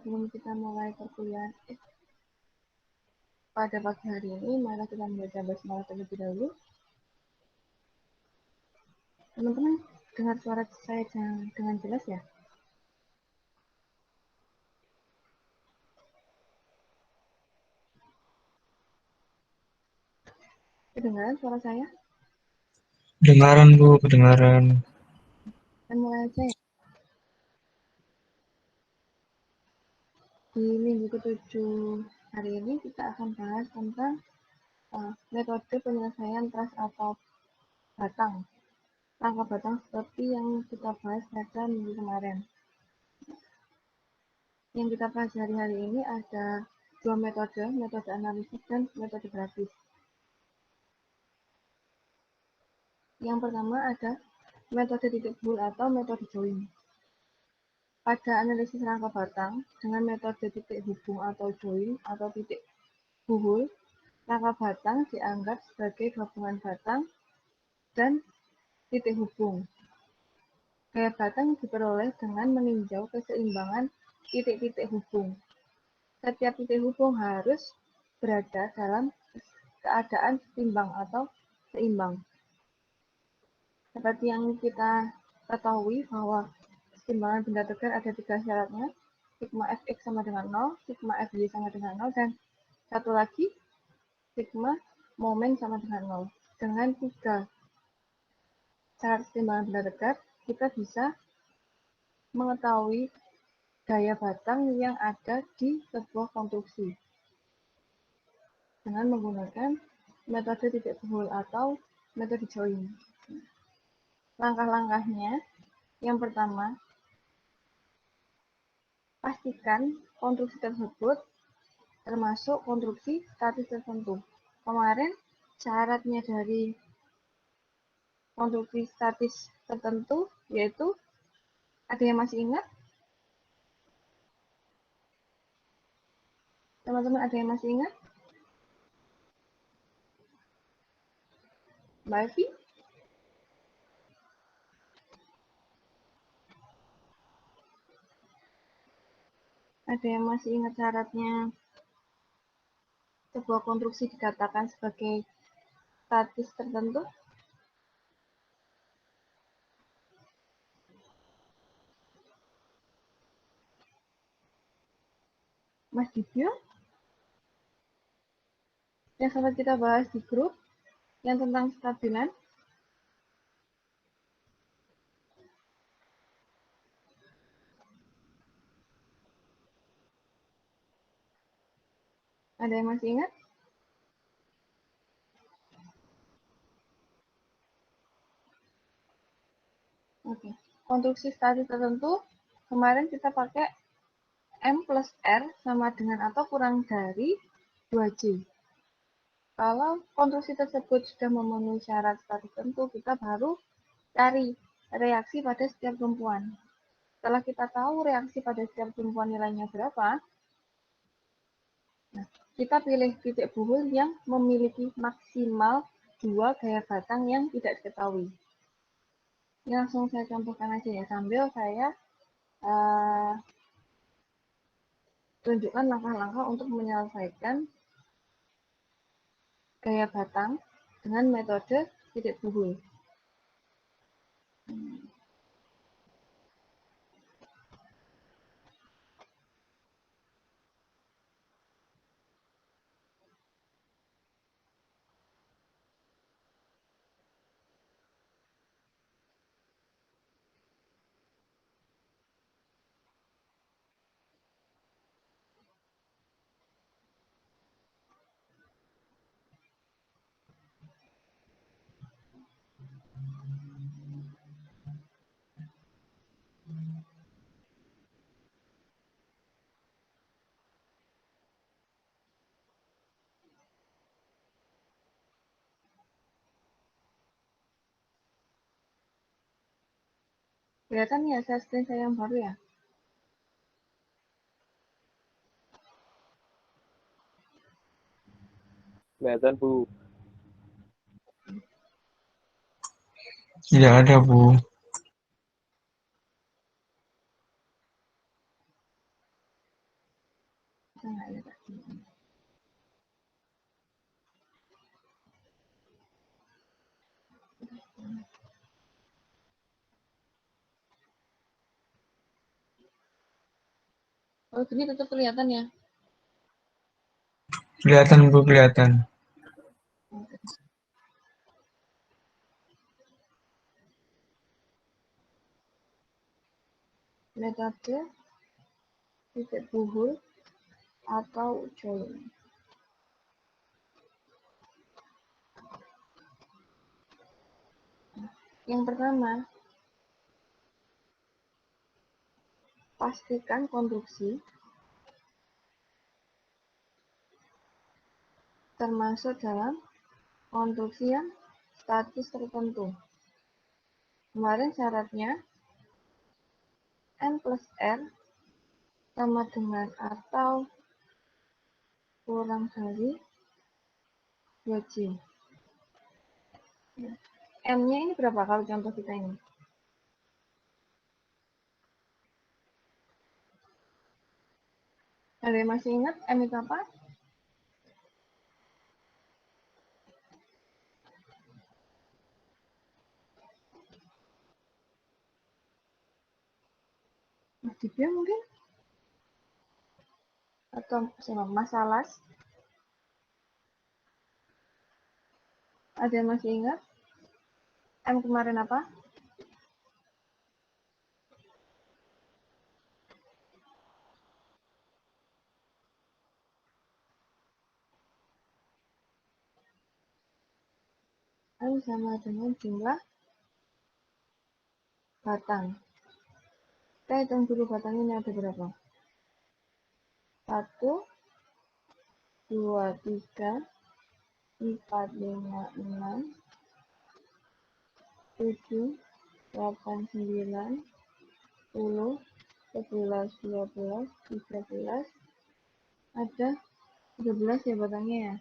sebelum kita mulai perkuliahan pada pagi hari ini, mari kita membaca basmalah terlebih dahulu. Teman-teman dengar suara saya dengan jelas ya? Kedengaran suara saya? Kedengaran Bu, kedengaran. Dan mulai aja ya. Di minggu ke-7 hari ini kita akan bahas tentang metode penyelesaian trust atau batang. Rangka batang seperti yang kita bahas pada minggu kemarin. Yang kita pelajari hari ini ada dua metode analisis dan metode grafis. Yang pertama ada metode titik bull atau metode join. Pada analisis rangka batang dengan metode titik hubung atau join atau titik buhul, rangka batang dianggap sebagai gabungan batang dan titik hubung. Gaya batang diperoleh dengan meninjau keseimbangan titik-titik hubung. Setiap titik hubung harus berada dalam keadaan setimbang atau seimbang. Seperti yang kita ketahui bahwa keseimbangan benda tegar ada 3 syaratnya, sigma fx sama dengan 0, sigma fy sama dengan 0, dan satu lagi, sigma momen sama dengan 0. Dengan 3 syarat keseimbangan benda tegar, kita bisa mengetahui gaya batang yang ada di sebuah konstruksi dengan menggunakan metode titik buhul atau metode join. Langkah-langkahnya, yang pertama, pastikan konstruksi tersebut termasuk konstruksi statis tertentu. Kemarin, syaratnya dari konstruksi statis tertentu yaitu, ada yang masih ingat? Teman-teman ada yang masih ingat? Mbak Evi? Ada yang masih ingat syaratnya sebuah konstruksi dikatakan sebagai statis tertentu? Mas Dibyo? Yang sempat kita bahas di grup yang tentang stabilan? Ada yang masih ingat? Oke. Konstruksi statis tertentu, kemarin kita pakai M plus R sama dengan atau kurang dari 2J. Kalau konstruksi tersebut sudah memenuhi syarat statis tertentu, kita baru cari reaksi pada setiap tumpuan. Setelah kita tahu reaksi pada setiap tumpuan nilainya berapa, nah, kita pilih titik buhul yang memiliki maksimal 2 gaya batang yang tidak diketahui. Ini langsung saya contohkan aja ya, sambil saya tunjukkan langkah-langkah untuk menyelesaikan gaya batang dengan metode titik buhul. Kelihatan ya screen saya yang baru ya? Kelihatan Bu. Tidak ada Bu. Oh, gini tetap kelihatan ya? Kelihatan Bu, kelihatan. Metode titik buhul atau join. Yang pertama, pastikan konstruksi termasuk dalam konstruksi yang statis tertentu. Kemarin syaratnya N plus R sama dengan atau kurang dari 2J. M-nya ini berapa kalau contoh kita ini? Ada yang masih ingat M itu apa? Mas Dibia mungkin? Atau siapa? Mas Salas? Ada yang masih ingat? M kemarin apa? M sama dengan jumlah batang. Kita hitung dulu batang ini ada berapa? 1, 2, 3, 4, 5, 6, 7, 8, 9, 10, 11, 12, 13, ada 13 ya batangnya ya.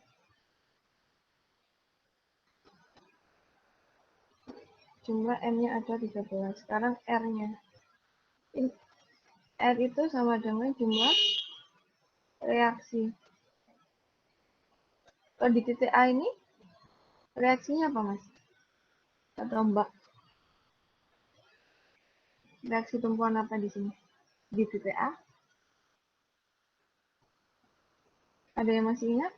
Jumlah M-nya ada 13. Sekarang R-nya. R itu sama dengan jumlah reaksi. Kalau di titik A ini, reaksinya apa, Mas? Atau Mbak? Reaksi tumpuan apa di sini? Di titik A? Ada yang masih ingat?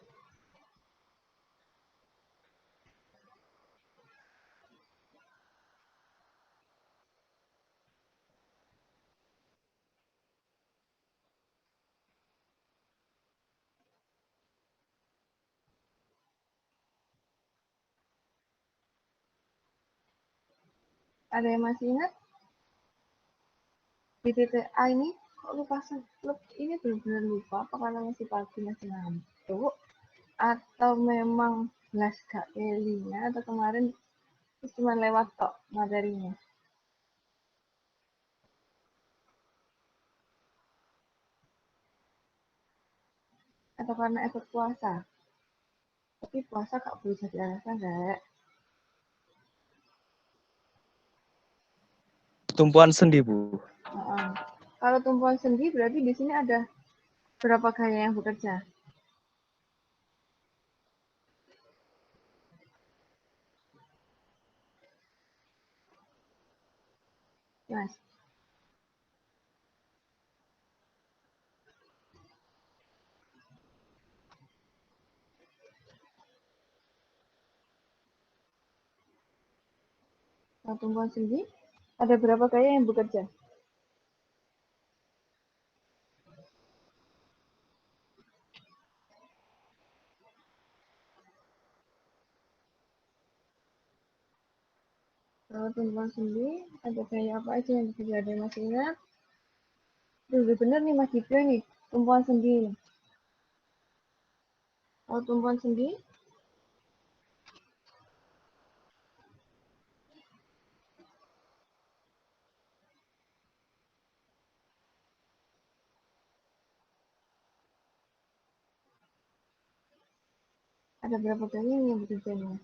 Ada yang masih ingat? Di titik A ini, kok lupa ini benar-benar lupa apa karena masih pagi, masih ngantuk? Atau memang belas gak kelinya, atau kemarin cuma lewat tok materinya? Atau karena efek puasa? Tapi puasa gak boleh jadi alasan, Rek. Tumpuan sendi, Bu. Kalau tumpuan sendi berarti di sini ada berapa gaya yang bekerja? Mas, kalau tumpuan sendi ada berapa gaya yang bekerja? Kalau tumpuan sendi ada gaya apa aja yang bekerja? Ada yang masih ingat? Udah bener nih Mas Dibyo nih, tumpuan sendi. Kalau tumpuan sendi ada berapa gaya yang bekerja nih?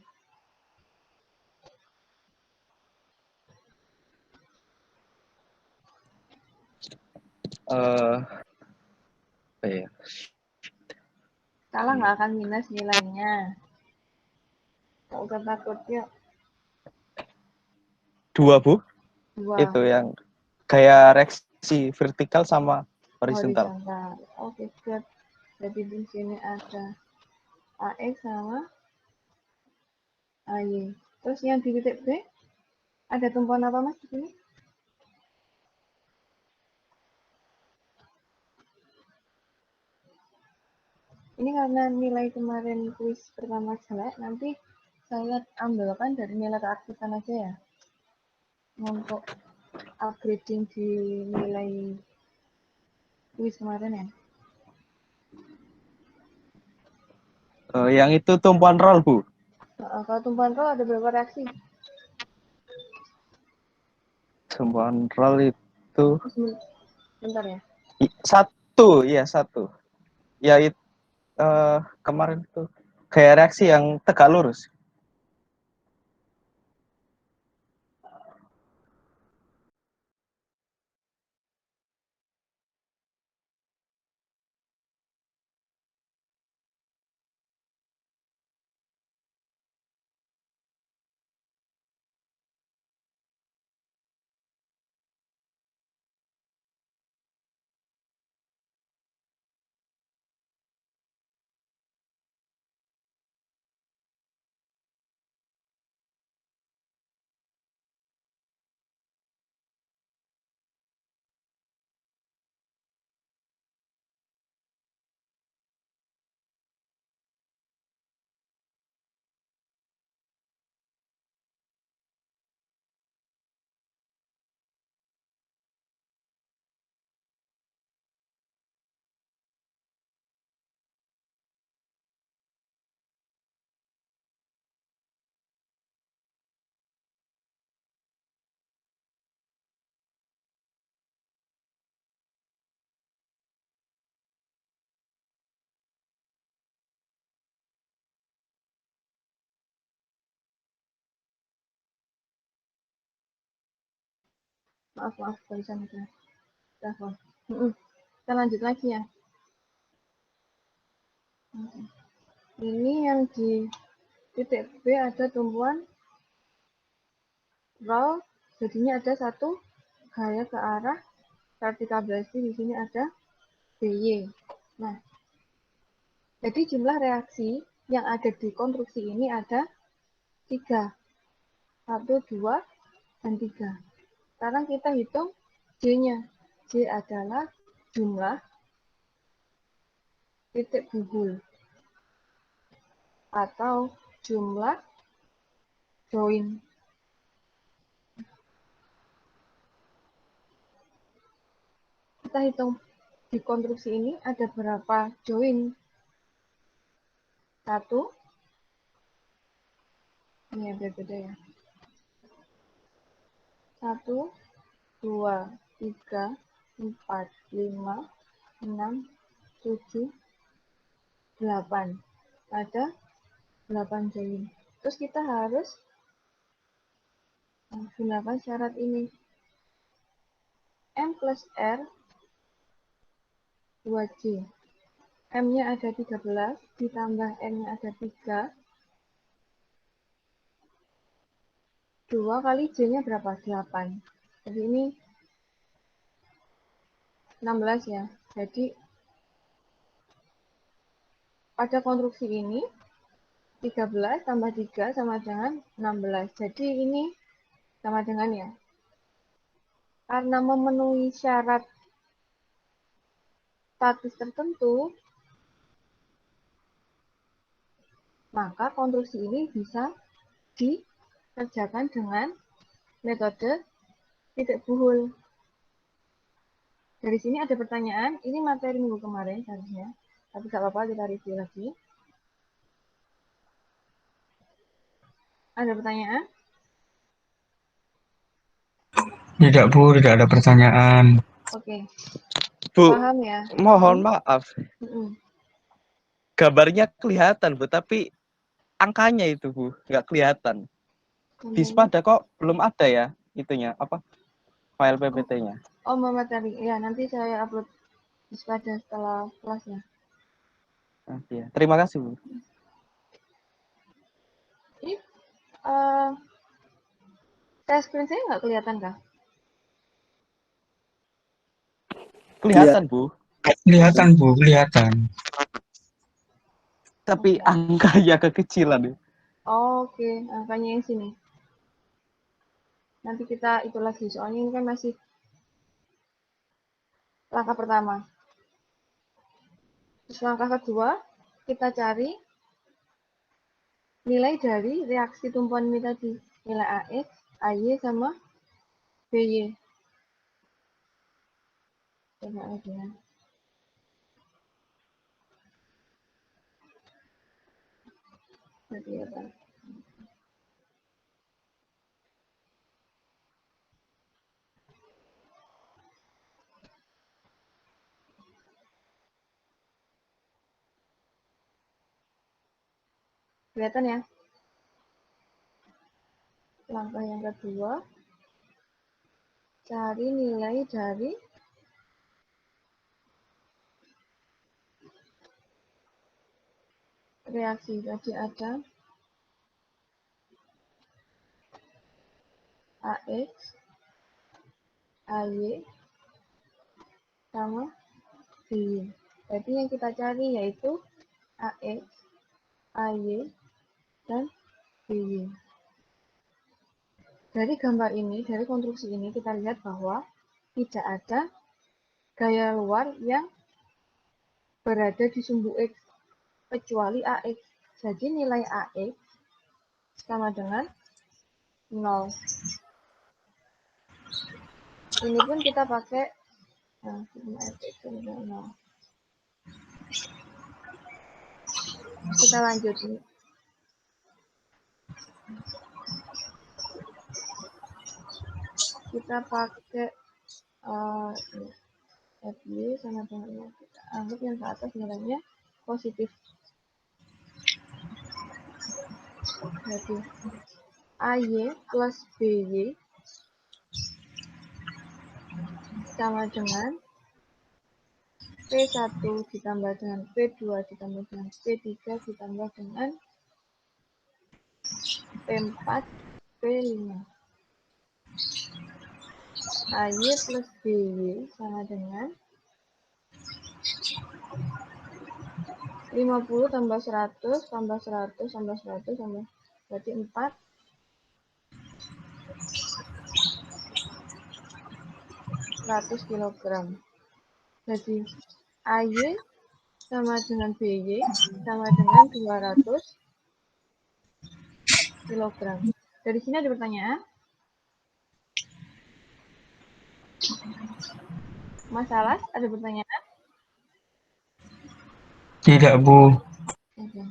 Apa ya? Salah nggak akan minus nilainya. Nggak usah takut yuk. 2, Bu. 2. Itu yang kayak reaksi vertikal sama horizontal. Oke, good. Jadi di sini ada AX sama AY. Terus yang di titik B ada tumpuan apa Mas di sini? Ini karena nilai kemarin kuis pertama jelek, nanti saya ambilkan dari nilai keaktifan aja ya. Untuk upgrading di nilai kuis kemarin ya. Yang itu tumpuan roll, Bu. Kalau tumpuan roll ada berapa reaksi? Tumpuan roll itu Bentar ya. 1, ya 1. Ya itu kemarin itu kayak reaksi yang tegak lurus. Maaf, barusan ada telepon. Kita lanjut lagi ya. Ini yang di titik B ada tumpuan roll, jadinya ada satu gaya ke arah vertikal berarti di sini ada BY. Nah, jadi jumlah reaksi yang ada di konstruksi ini ada 3. 1, 2, dan 3. Sekarang kita hitung J-nya. J adalah jumlah titik buhul atau jumlah join. Kita hitung di konstruksi ini ada berapa join. 1, ini beda ya. 1, 2, 3, 4, 5, 6, 7, 8. Ada 8 join. Terus kita harus gunakan syarat ini. M plus R 2J. M-nya ada 13, ditambah N-nya ada 3. 2 kali J-nya berapa? 8. Jadi ini 16 ya. Jadi pada konstruksi ini 13 tambah 3 sama dengan 16. Jadi ini sama dengan ya. Karena memenuhi syarat status tertentu, maka konstruksi ini bisa dikerjakan dengan metode titik buhul. Dari sini ada pertanyaan, ini materi minggu kemarin seharusnya, tapi gak apa-apa kita review lagi. Ada pertanyaan? Tidak, Bu, tidak ada pertanyaan. Oke. Bu, Paham ya? mohon maaf. Mm-mm. Gambarnya kelihatan, Bu, tapi angkanya itu, Bu, nggak kelihatan. Di Spada kok belum ada ya itunya, apa? File PPT-nya. Oh, materi. Ya, nanti saya upload di Spada setelah kelas ya. Oke, terima kasih, Bu. Ini share screen saya nggak kelihatan kah? Kelihatan, Bu. Kelihatan, Bu, kelihatan. Tapi angkanya kekecilan. Ya. Oke, angkanya yang sini. Nanti kita itu lagi, soalnya ini kan masih langkah pertama. Terus langkah kedua, kita cari nilai dari reaksi tumpuan ini tadi. Nilai AX, AY, sama BY. Coba lagi ya. Jadi apa? Kelihatan ya? Langkah yang kedua, cari nilai dari reaksi. Tadi ada AX, AY, sama BY. Jadi yang kita cari yaitu AX, AY, dan BY. Dari gambar ini, dari konstruksi ini, kita lihat bahwa tidak ada gaya luar yang berada di sumbu X, kecuali AX. Jadi nilai AX sama dengan 0. Ini pun kita pakai, nah, AX sama dengan 0. Kita lanjut nih. Kita pakai FY sama dengan kita anggap yang ke atas nilainya positif. Jadi AY plus BY sama dengan P1 ditambah dengan P2 ditambah dengan P3 ditambah dengan P4 P5. AY plus BY sama dengan 50 tambah 100 tambah 100 tambah 100 tambah berarti 400 kg. Jadi AY sama dengan BY sama dengan 200 kg. Dari sini ada pertanyaan? Masalah? Ada pertanyaan? Tidak, Bu. Oke.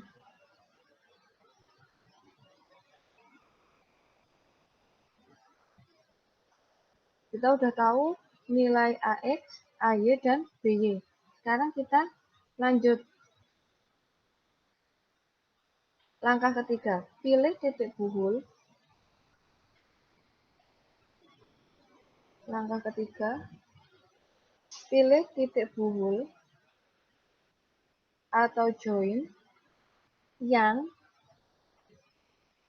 Kita udah tahu nilai AX, AY, dan BY. Sekarang kita lanjut. Langkah ketiga, pilih titik buhul. Langkah ketiga, pilih titik buhul atau join yang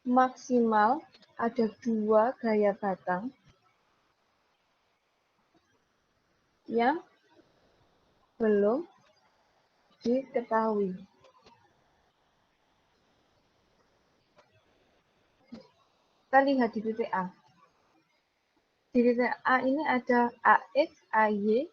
maksimal ada 2 gaya batang yang belum diketahui. Kita lihat di titik A. Di titik A ini ada AX, AY,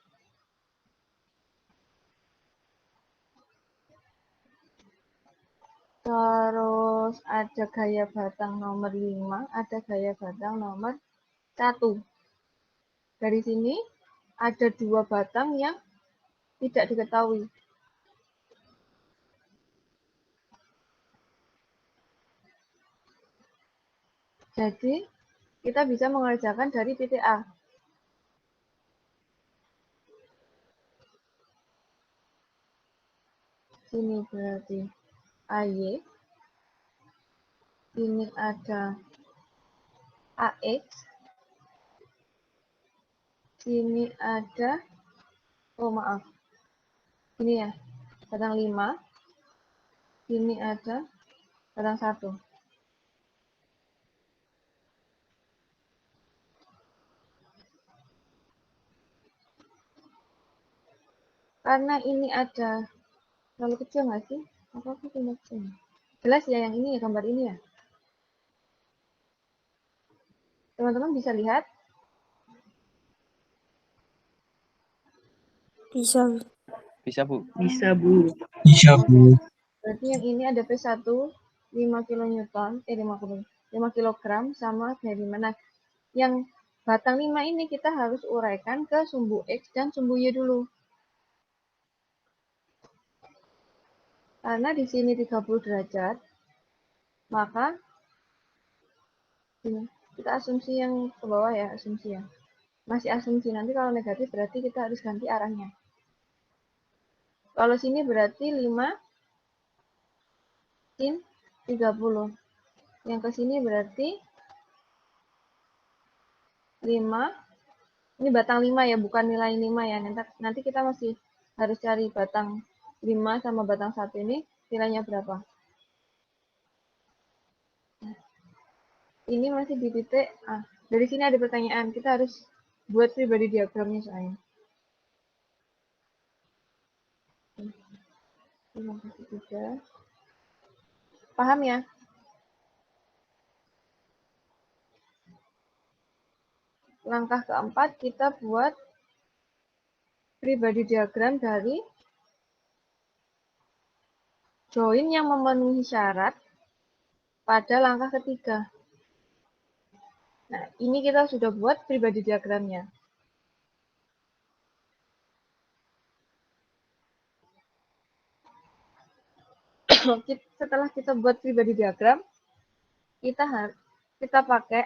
terus ada gaya batang nomor 5, ada gaya batang nomor 1. Dari sini ada 2 batang yang tidak diketahui. Jadi, kita bisa mengerjakan dari titik A. Sini berarti AY. Ini ada AX. Sini ada, oh maaf. Ini ya, batang 5. Sini ada batang 1. Karena ini ada terlalu kecil nggak sih? Apa aku pindah ke sini? Jelas ya yang ini ya, gambar ini ya. Teman-teman bisa lihat? Bisa. Bisa, Bu. Bisa, Bu. Bisa, Bu. Berarti yang ini ada P1 5 kilonewton, 5 kilogram sama dari mana? Yang batang 5 ini kita harus uraikan ke sumbu X dan sumbu Y dulu. Karena di sini 30 derajat, maka ini, kita asumsi yang ke bawah ya, asumsi ya. Masih asumsi, nanti kalau negatif berarti kita harus ganti arahnya. Kalau sini berarti 5 sin 30. Yang ke sini berarti 5. Ini batang 5 ya, bukan nilai 5 ya. Nanti kita masih harus cari batang 5 sama batang 1 ini nilainya berapa. Ini masih di titik A. Dari sini ada pertanyaan, kita harus buat pribadi diagramnya soalnya. Terima kasih juga. Paham ya? Langkah keempat, kita buat pribadi diagram dari join yang memenuhi syarat pada langkah ketiga. Nah, ini kita sudah buat pribadi diagramnya. Setelah kita buat pribadi diagram, kita pakai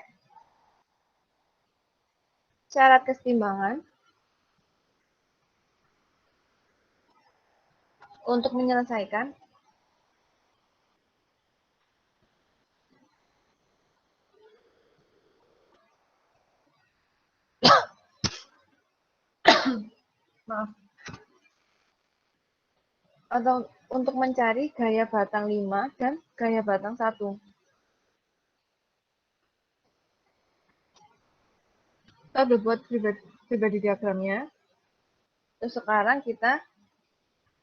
syarat kesetimbangan untuk menyelesaikan. Maaf. Atau untuk mencari gaya batang 5 dan gaya batang 1. Kita udah buat pribadi diagramnya. Terus sekarang kita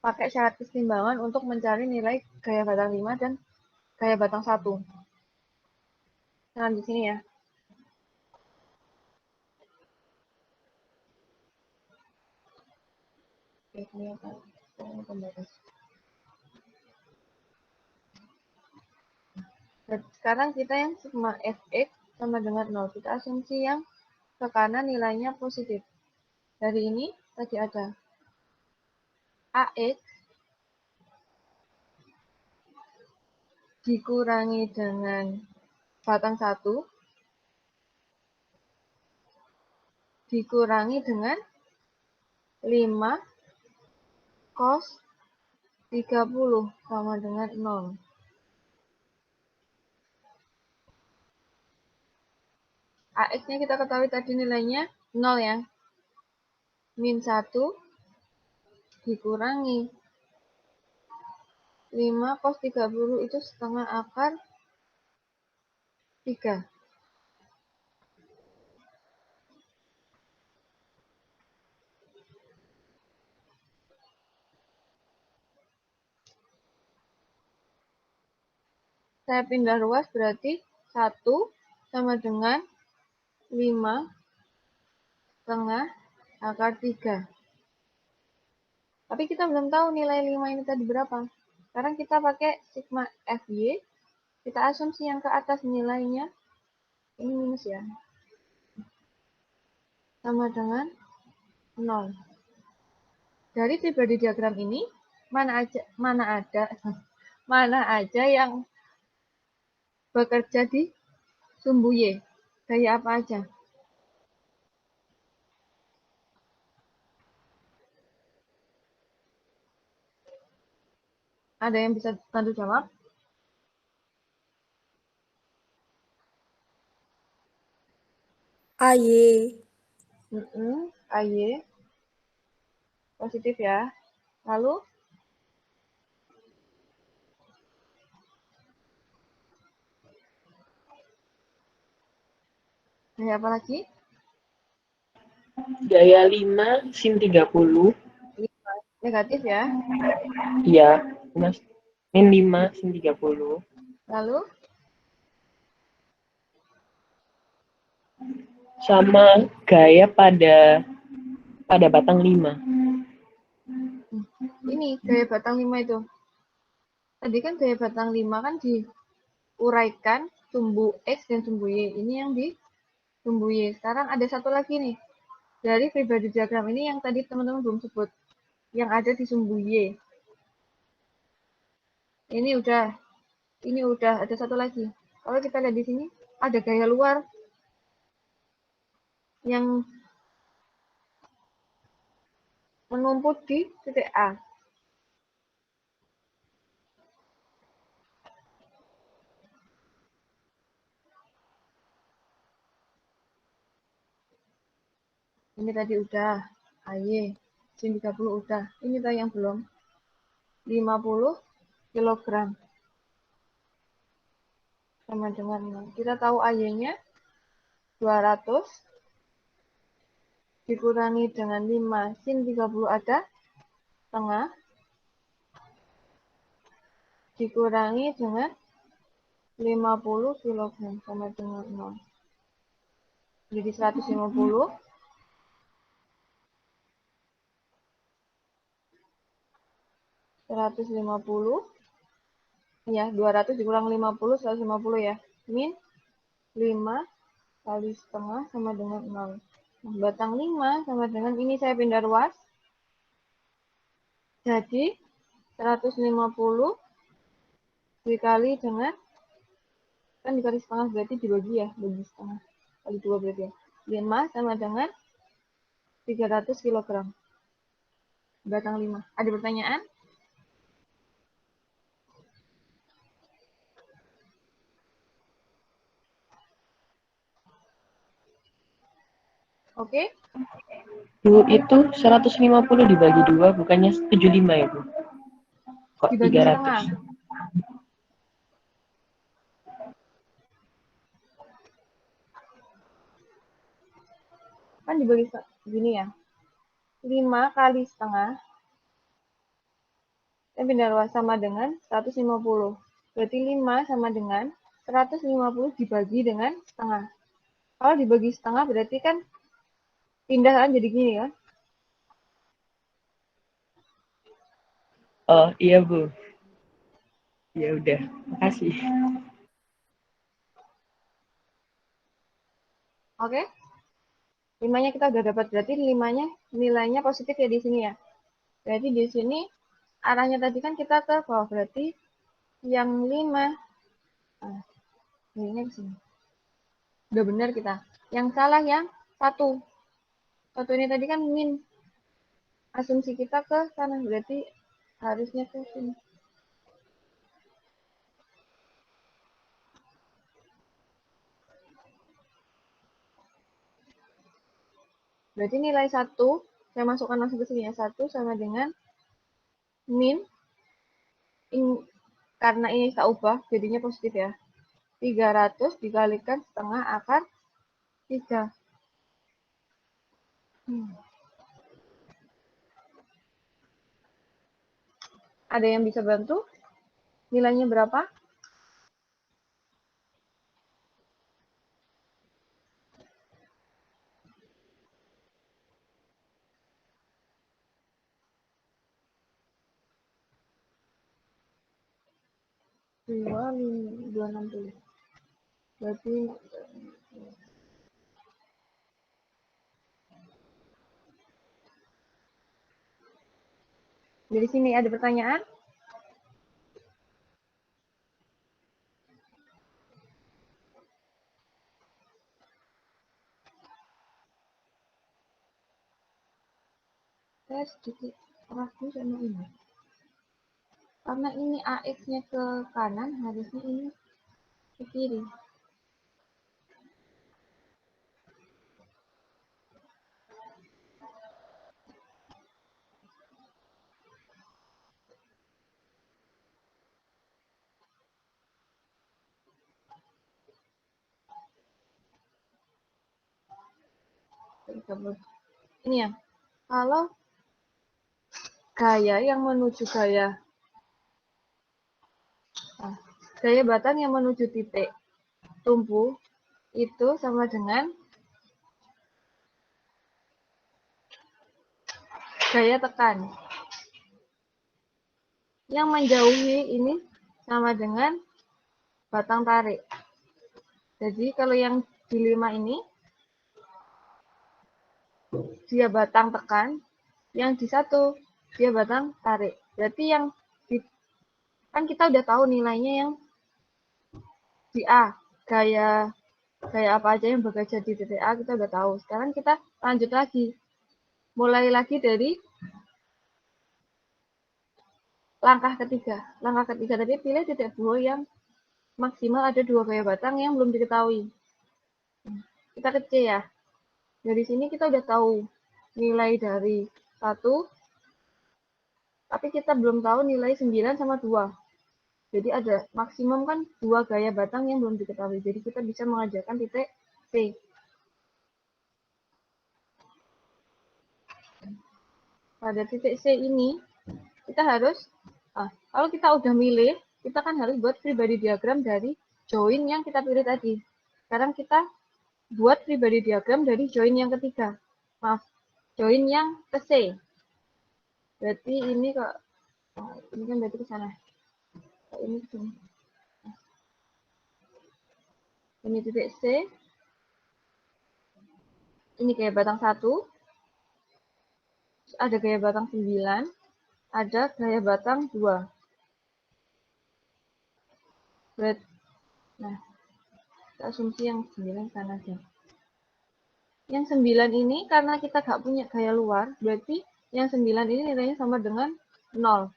pakai syarat kesetimbangan untuk mencari nilai gaya batang 5 dan gaya batang 1. Nah, di sini ya. Oke, kelihatan. Sekarang kita yang sigma fx sama dengan 0. Kita asumsi yang ke kanan nilainya positif. Dari ini tadi ada AX dikurangi dengan batang 1 dikurangi dengan 5 cos 30 sama dengan 0. AX-nya kita ketahui tadi nilainya 0 ya. Min 1 dikurangi 5 cos 30 itu setengah akar 3. Saya pindah ruas berarti 1 sama dengan 5 setengah akar 3. Tapi kita belum tahu nilai 5 ini tadi berapa. Sekarang kita pakai sigma FY. Kita asumsi yang ke atas nilainya. Ini minus ya. Sama dengan 0. Dari pribadi diagram ini, mana aja yang bekerja di sumbu Y. Gaya apa aja? Ada yang bisa bantu jawab? AY. AY. Positif ya. Lalu? Gaya apa lagi? Gaya 5 sin 30. Negatif ya. Iya, Mas. Min 5 sin 30. Lalu Sama gaya pada batang 5. ini gaya batang 5 itu. Tadi kan gaya batang 5 kan diuraikan sumbu X dan sumbu Y. Ini yang di sumbu Y. Sekarang ada satu lagi nih. Dari pribadi diagram ini yang tadi teman-teman belum sebut. Yang ada di sumbu Y. Ini udah ada satu lagi. Kalau kita lihat di sini ada gaya luar yang menumpuk di titik A. Ini tadi udah AY, sin 30 udah. Ini tadi yang belum. 50 kilogram sama dengan 6. Kita tahu AY-nya 200 dikurangi dengan 5 sin 30 ada setengah dikurangi dengan 50 kilogram sama dengan 0. Jadi 150 ya 200 dikurang 50 150 ya min 5 kali setengah sama dengan 0. Nah, batang 5 sama dengan ini saya pindah ruas jadi 150 dikali dengan kan dikali setengah berarti dibagi ya bagi setengah kali 2 berarti ya 5 sama dengan 300 kilogram batang 5. Ada pertanyaan? Oke. Bu, itu 150 dibagi 2 bukannya 75 ya, Bu? Kok Dibagi 300? setengah. Kan dibagi gini ya. 5 kali setengah dan pindah luas sama dengan 150. Berarti 5 sama dengan 150 dibagi dengan setengah. Kalau dibagi setengah berarti kan pindah kan jadi gini ya. Oh, iya, Bu. Ya udah, makasih. Oke. 5-nya kita udah dapat berarti 5-nya nilainya positif ya di sini ya. Berarti di sini arahnya tadi kan kita ke bawah berarti yang 5 ini ke sini. Udah benar kita. Yang salah yang 1. 1 ini tadi kan min. Asumsi kita ke sana berarti harusnya ke sini. Berarti nilai 1 saya masukkan langsung ke sini ya. 1 sama dengan min karena ini kita ubah jadinya positif ya. 300 dikalikan setengah akar 3. Ada yang bisa bantu? Nilainya berapa? Dua enam puluh. Berarti dari sini ada pertanyaan? Saya sedikit ragu sama ini. Karena ini AX-nya ke kanan, harusnya ini ke kiri. 30. Ini ya. Kalau gaya yang menuju gaya batang yang menuju titik tumpu itu sama dengan gaya tekan. Yang menjauhi ini sama dengan batang tarik. Jadi kalau yang di 5 ini dia batang tekan, yang di 1 dia batang tarik. Berarti yang kan kita udah tahu nilainya yang di A, gaya apa aja yang bekerja di titik A kita udah tahu. Sekarang kita lanjut lagi. Mulai lagi dari langkah ketiga. Langkah ketiga tadi pilih titik buah yang maksimal ada 2 gaya batang yang belum diketahui. Kita ke C ya. Dari sini kita udah tahu nilai dari 1, tapi kita belum tahu nilai 9 sama 2. Jadi ada maksimum kan 2 gaya batang yang belum diketahui. Jadi kita bisa mengajarkan titik C. Pada titik C ini, kita harus, kalau kita udah milih, kita kan harus buat free body diagram dari join yang kita pilih tadi. Sekarang kita buat free body diagram dari join yang ketiga. Maaf, join yang ke C. Berarti ini kok, ini kan berarti ke sana. Ini ke sini. Ini titik C. Ini gaya batang 1. Ada gaya batang 9. Ada gaya batang 2. Nah, asumsi yang 9 sana aja. Yang 9 ini karena kita nggak punya gaya luar, berarti yang 9 ini nilainya sama dengan 0.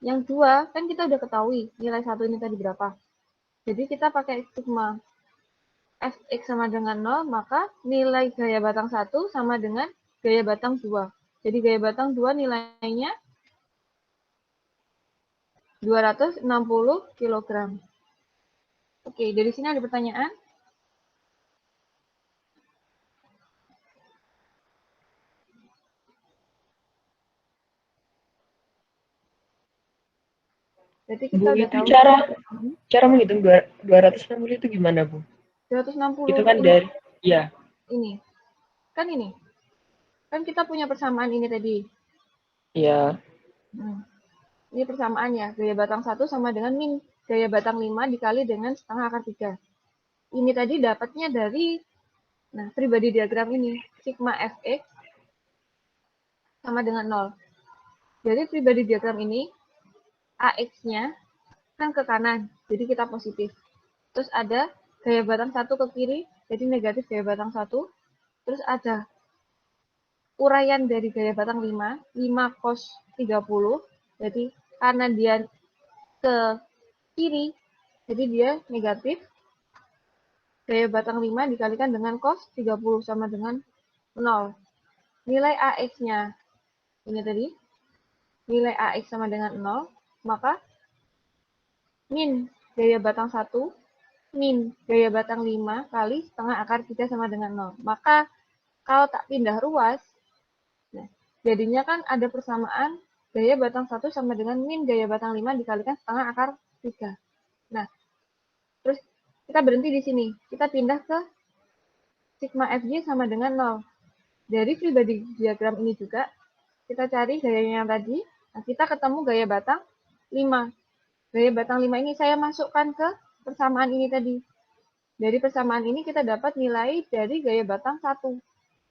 Yang 2, kan kita udah ketahui nilai 1 ini tadi berapa. Jadi kita pakai sigma fx sama dengan 0, maka nilai gaya batang 1 sama dengan gaya batang 2. Jadi gaya batang 2 nilainya 260 kg. Oke, dari sini ada pertanyaan? Jadi kita Bu, udah itu tahu cara menghitung 260 itu gimana, Bu? 260 Itu kan ini, dari, ya, ini. Kan ini. Kan kita punya persamaan ini tadi. ya. Ini persamaannya. Gaya batang 1 sama dengan min gaya batang 5 dikali dengan setengah akar 3. Ini tadi dapatnya dari, free body diagram ini. Sigma fx sama dengan 0. Jadi free body diagram ini, AX-nya kan ke kanan, jadi kita positif. Terus ada gaya batang 1 ke kiri, jadi negatif gaya batang 1. Terus ada uraian dari gaya batang 5, 5 cos 30. Jadi karena dia ke kiri, jadi dia negatif. Gaya batang 5 dikalikan dengan cos 30 sama dengan 0. Nilai AX-nya ini tadi, nilai AX sama dengan 0, maka min gaya batang 1, min gaya batang 5 kali setengah akar 3 sama dengan 0. Maka kalau tak pindah ruas, jadinya kan ada persamaan gaya batang 1 sama dengan min gaya batang 5 dikalikan setengah akar 3. Nah, terus kita berhenti di sini. Kita pindah ke sigma Fj sama dengan 0. Dari free body diagram ini juga, kita cari gayanya yang tadi. Nah, kita ketemu gaya batang 5. Gaya batang 5 ini saya masukkan ke persamaan ini tadi. Dari persamaan ini kita dapat nilai dari gaya batang 1.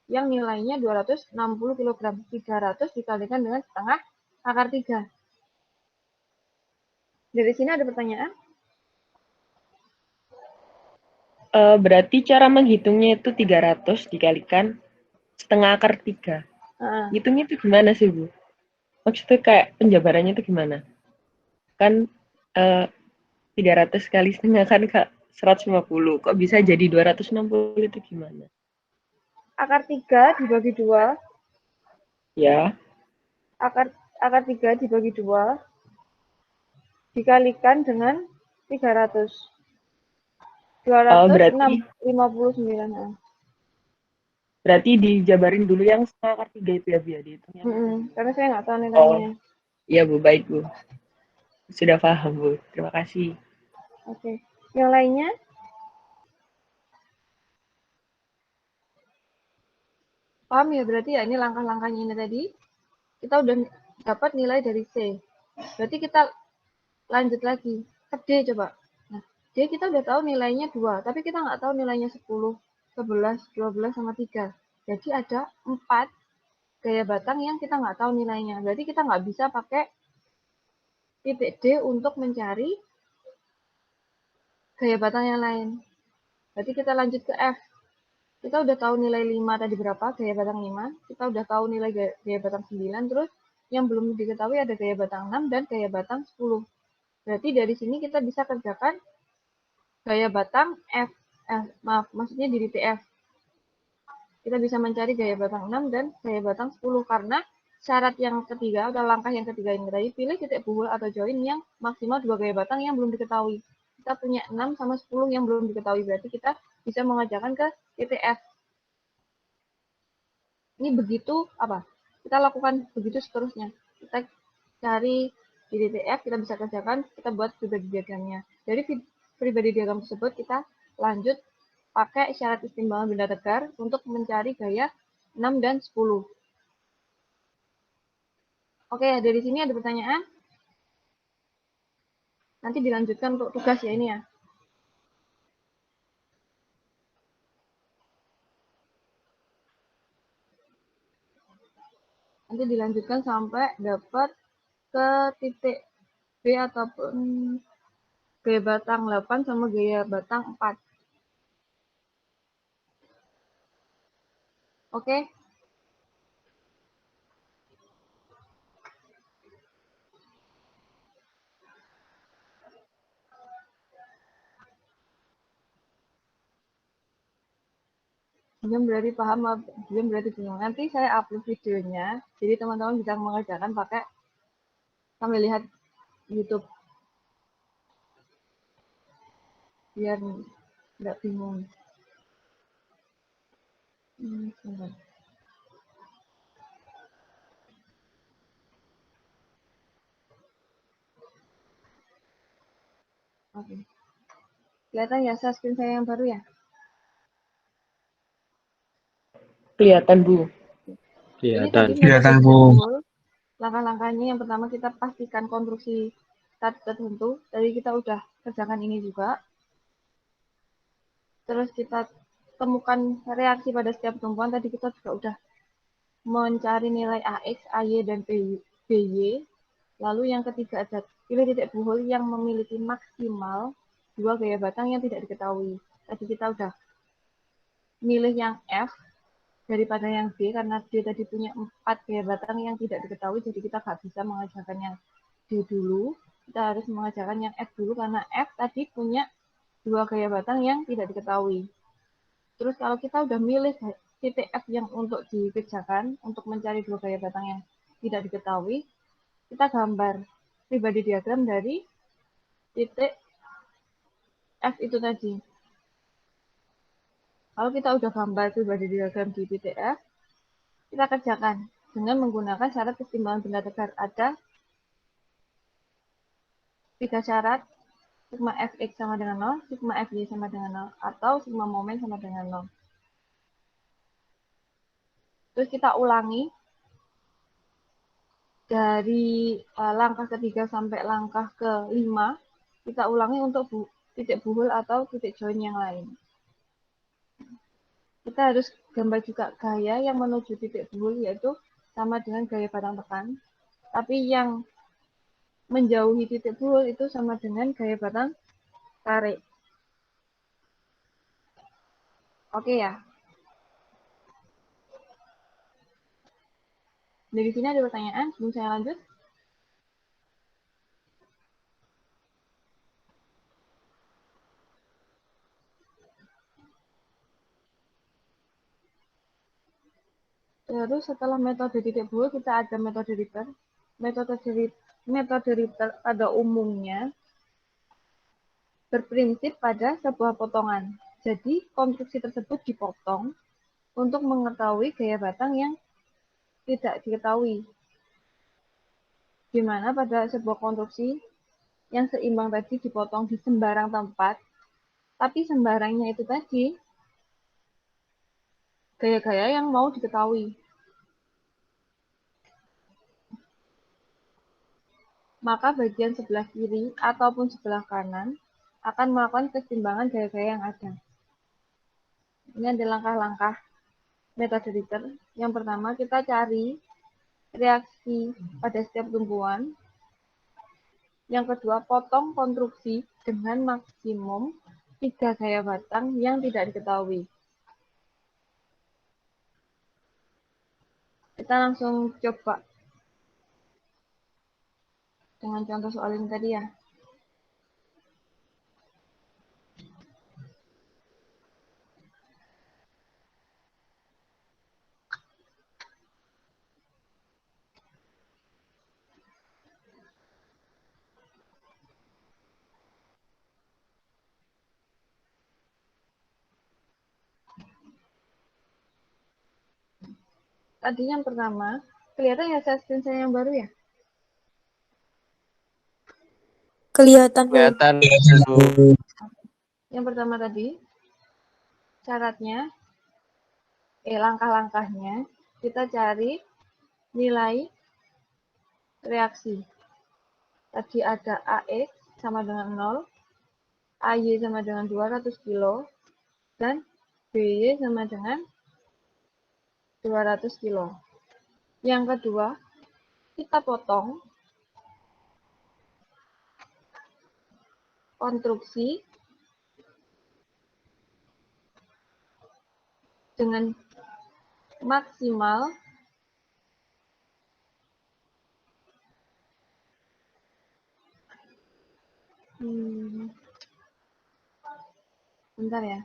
Yang nilainya 260 kg. 300 dikalikan dengan setengah akar 3. Dari sini ada pertanyaan? Berarti cara menghitungnya itu 300 dikalikan setengah akar 3. Hitungnya itu gimana sih, Bu? Maksudnya kayak penjabarannya itu gimana? Kan 300 kali setengah kan 150. Kok bisa jadi 260 itu gimana? Akar 3 dibagi 2. Ya. Akar 3 dibagi 2 dikalikan dengan 300. Berarti 259. Berarti dijabarin dulu yang setengah akar 3 itu ya, Bia, dihitungnya. Karena saya nggak tahu nilainya. Iya, Bu. Baik, Bu. Sudah paham, Bu. Terima kasih. Oke. Yang lainnya? Paham ya, berarti ya ini langkah-langkahnya ini tadi. Kita udah dapat nilai dari C. Berarti kita lanjut lagi ke D coba. Nah, D kita udah tahu nilainya 2, tapi kita nggak tahu nilainya 10, 11, 12, sama 3. Jadi ada 4 gaya batang yang kita nggak tahu nilainya. Berarti kita nggak bisa pakai titik D untuk mencari gaya batang yang lain. Berarti kita lanjut ke F. Kita udah tahu nilai 5 tadi berapa, gaya batang 5. Kita udah tahu nilai gaya batang 9. Terus yang belum diketahui ada gaya batang 6 dan gaya batang 10. Berarti dari sini kita bisa kerjakan gaya batang F. Maksudnya di titik F. Kita bisa mencari gaya batang 6 dan gaya batang 10 karena syarat yang ketiga atau langkah yang ketiga ini tadi, pilih titik buhul atau join yang maksimal 2 gaya batang yang belum diketahui. Kita punya 6 sama 10 yang belum diketahui, berarti kita bisa mengerjakan ke titik F. Ini begitu apa? Kita lakukan begitu seterusnya. Kita cari di titik F, kita bisa kerjakan, kita buat pribadi diagramnya. Dari pribadi diagram tersebut kita lanjut pakai syarat keseimbangan benda tegar untuk mencari gaya 6 dan 10. Oke, dari sini ada pertanyaan? Nanti dilanjutkan untuk tugas ya ini ya. Nanti dilanjutkan sampai dapat ke titik B ataupun gaya batang 8 sama gaya batang 4. Oke? Diam berarti paham, diam berarti bingung. Nanti saya upload videonya, jadi teman-teman bisa mengerjakan pakai sambil lihat YouTube. Biar nggak bingung. Sebentar. Oke. Kelihatan ya screen saya yang baru ya? Kelihatan, Bu. Ini tadi Kelihatan, metode Bu. langkah-langkahnya yang pertama kita pastikan konstruksi tertentu. Tadi kita udah kerjakan ini juga. Terus kita temukan reaksi pada setiap tumpuan. Tadi kita juga udah mencari nilai AX, AY, dan BY. Lalu yang ketiga ada pilih titik buhul yang memiliki maksimal 2 gaya batang yang tidak diketahui. Tadi kita udah milih yang F daripada yang D karena D tadi punya 4 gaya batang yang tidak diketahui, jadi kita nggak bisa mengerjakan yang D dulu, kita harus mengerjakan yang F dulu karena F tadi punya 2 gaya batang yang tidak diketahui. Terus kalau kita udah milih titik F yang untuk dikerjakan untuk mencari 2 gaya batang yang tidak diketahui, kita gambar pribadi diagram dari titik F itu tadi. Kalau kita udah gambar pribadi diagram di titik F, kita kerjakan dengan menggunakan syarat keseimbangan benda tegar. Ada 3 syarat, sigma fx sama dengan 0, sigma fy sama dengan 0, atau sigma momen sama dengan 0. Terus kita ulangi dari langkah ketiga sampai langkah ke-5, kita ulangi untuk titik buhul atau titik join yang lain. Kita harus gambar juga gaya yang menuju titik buhul, yaitu sama dengan gaya batang tekan. Tapi yang menjauhi titik buhul itu sama dengan gaya batang tarik. Oke ya. Dari sini ada pertanyaan sebelum saya lanjut? Terus setelah metode titik buhul kita ada metode Ritter. Metode Ritter pada umumnya berprinsip pada sebuah potongan. Jadi, konstruksi tersebut dipotong untuk mengetahui gaya batang yang tidak diketahui. Di mana pada sebuah konstruksi yang seimbang tadi dipotong di sembarang tempat, tapi sembarangnya itu tadi gaya-gaya yang mau diketahui. Maka bagian sebelah kiri ataupun sebelah kanan akan melakukan keseimbangan gaya-gaya yang ada. Ini ada langkah-langkah metode Ritter. Yang pertama, kita cari reaksi pada setiap tumbuhan. Yang kedua, potong konstruksi dengan maksimum 3 gaya batang yang tidak diketahui. Kita langsung coba dengan contoh soal ini tadi ya. Tadi yang pertama, kelihatan ya screen saya yang baru ya? Kelihatan, Bu. Kelihatan, Bu. Yang pertama tadi, syaratnya, langkah-langkahnya, kita cari nilai reaksi. Tadi ada AX sama dengan 0, AY sama dengan 200 kilo, dan BY sama dengan 200 kilo. Yang kedua, kita potong konstruksi dengan maksimal bentar ya.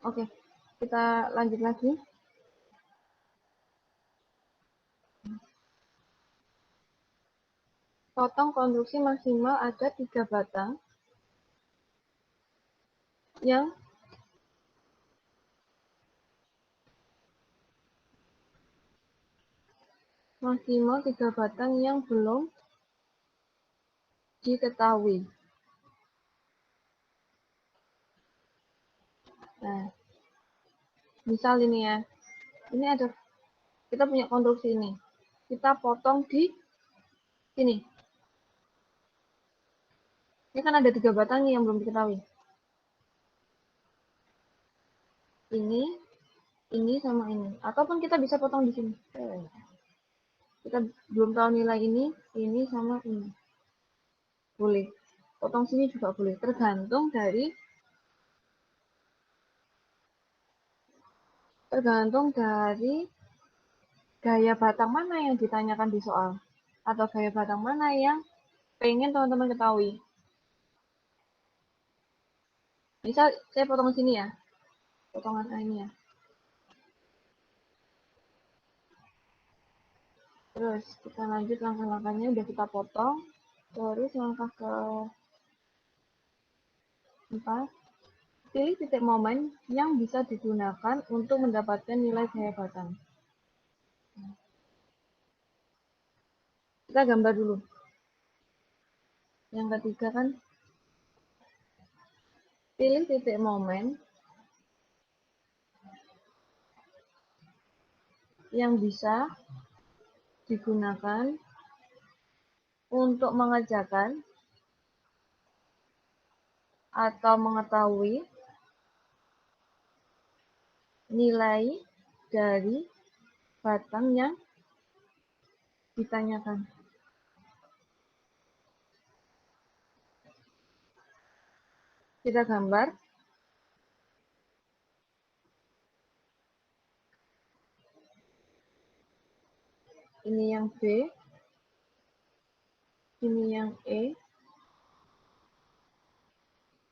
Oke, kita lanjut lagi. Potong konstruksi maksimal ada 3 batang yang maksimal 3 batang yang belum diketahui. Nah, misal ini ya, ini ada, kita punya konstruksi ini. Kita potong di sini. Ini kan ada 3 batang yang belum diketahui. Ini sama ini. Ataupun kita bisa potong di sini. Kita belum tahu nilai ini sama ini. Boleh. Potong sini juga boleh. Tergantung dari gaya batang mana yang ditanyakan di soal. Atau gaya batang mana yang pengen teman-teman ketahui. Misal saya potong sini ya. Potongan A ini ya. Terus kita lanjut langkah-langkahnya udah kita potong. Terus langkah ke 4, pilih titik momen yang bisa digunakan untuk mendapatkan nilai gaya batang. Kita gambar dulu. Yang ketiga kan, pilih titik momen yang bisa digunakan untuk mengerjakan atau mengetahui nilai dari batang yang ditanyakan. Kita gambar. Ini yang B, ini yang E,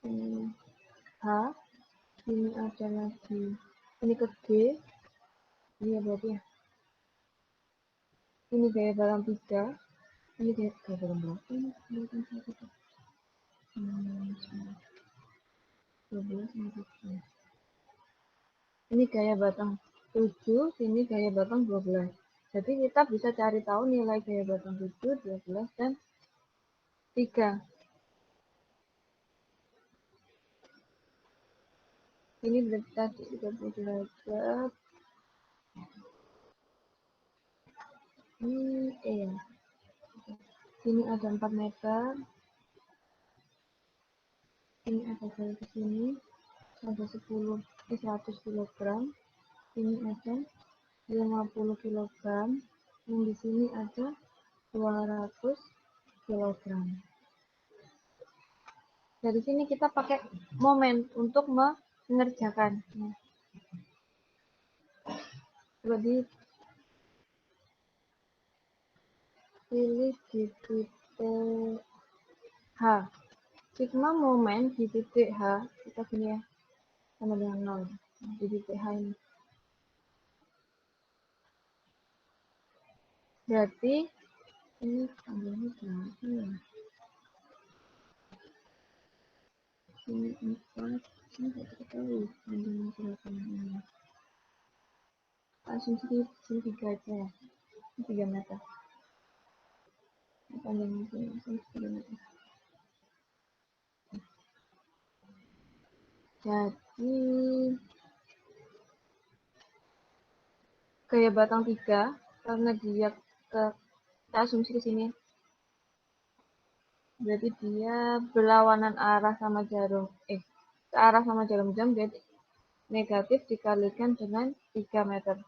ini H, ini ada lagi, ini ke G, ini ya berarti ya. Ini gaya batang 3, ini gaya batang berapa ini? 12, ini gaya batang 7, ini gaya batang 12. Jadi kita bisa cari tahu nilai gaya batang 7, 12, dan 3. Ini berarti tadi 30 derajat. Ini ya. Sini ada 4 meter. Ini ada dari ke sini. Ada 100 kg. Ini ada 50 kg. Yang di sini ada 200 kg. Dari sini kita pakai momen untuk mengerjakan. Jadi pilih di titik H. Sigma momen di titik H, kita gini ya, sama dengan 0. Di titik H ini. Berarti ini panjangnya berapa ya? Ini 4, ini tidak tahu panjangnya berapa ini. Asumsi sini 3 aja ya, 3 meter. Panjangnya sini asumsi 3 meter. Jadi gaya batang 3 karena dia kita asumsi ke sini. Berarti dia berlawanan arah sama jarum ke arah sama jarum jam, jadi negatif dikalikan dengan 3 meter.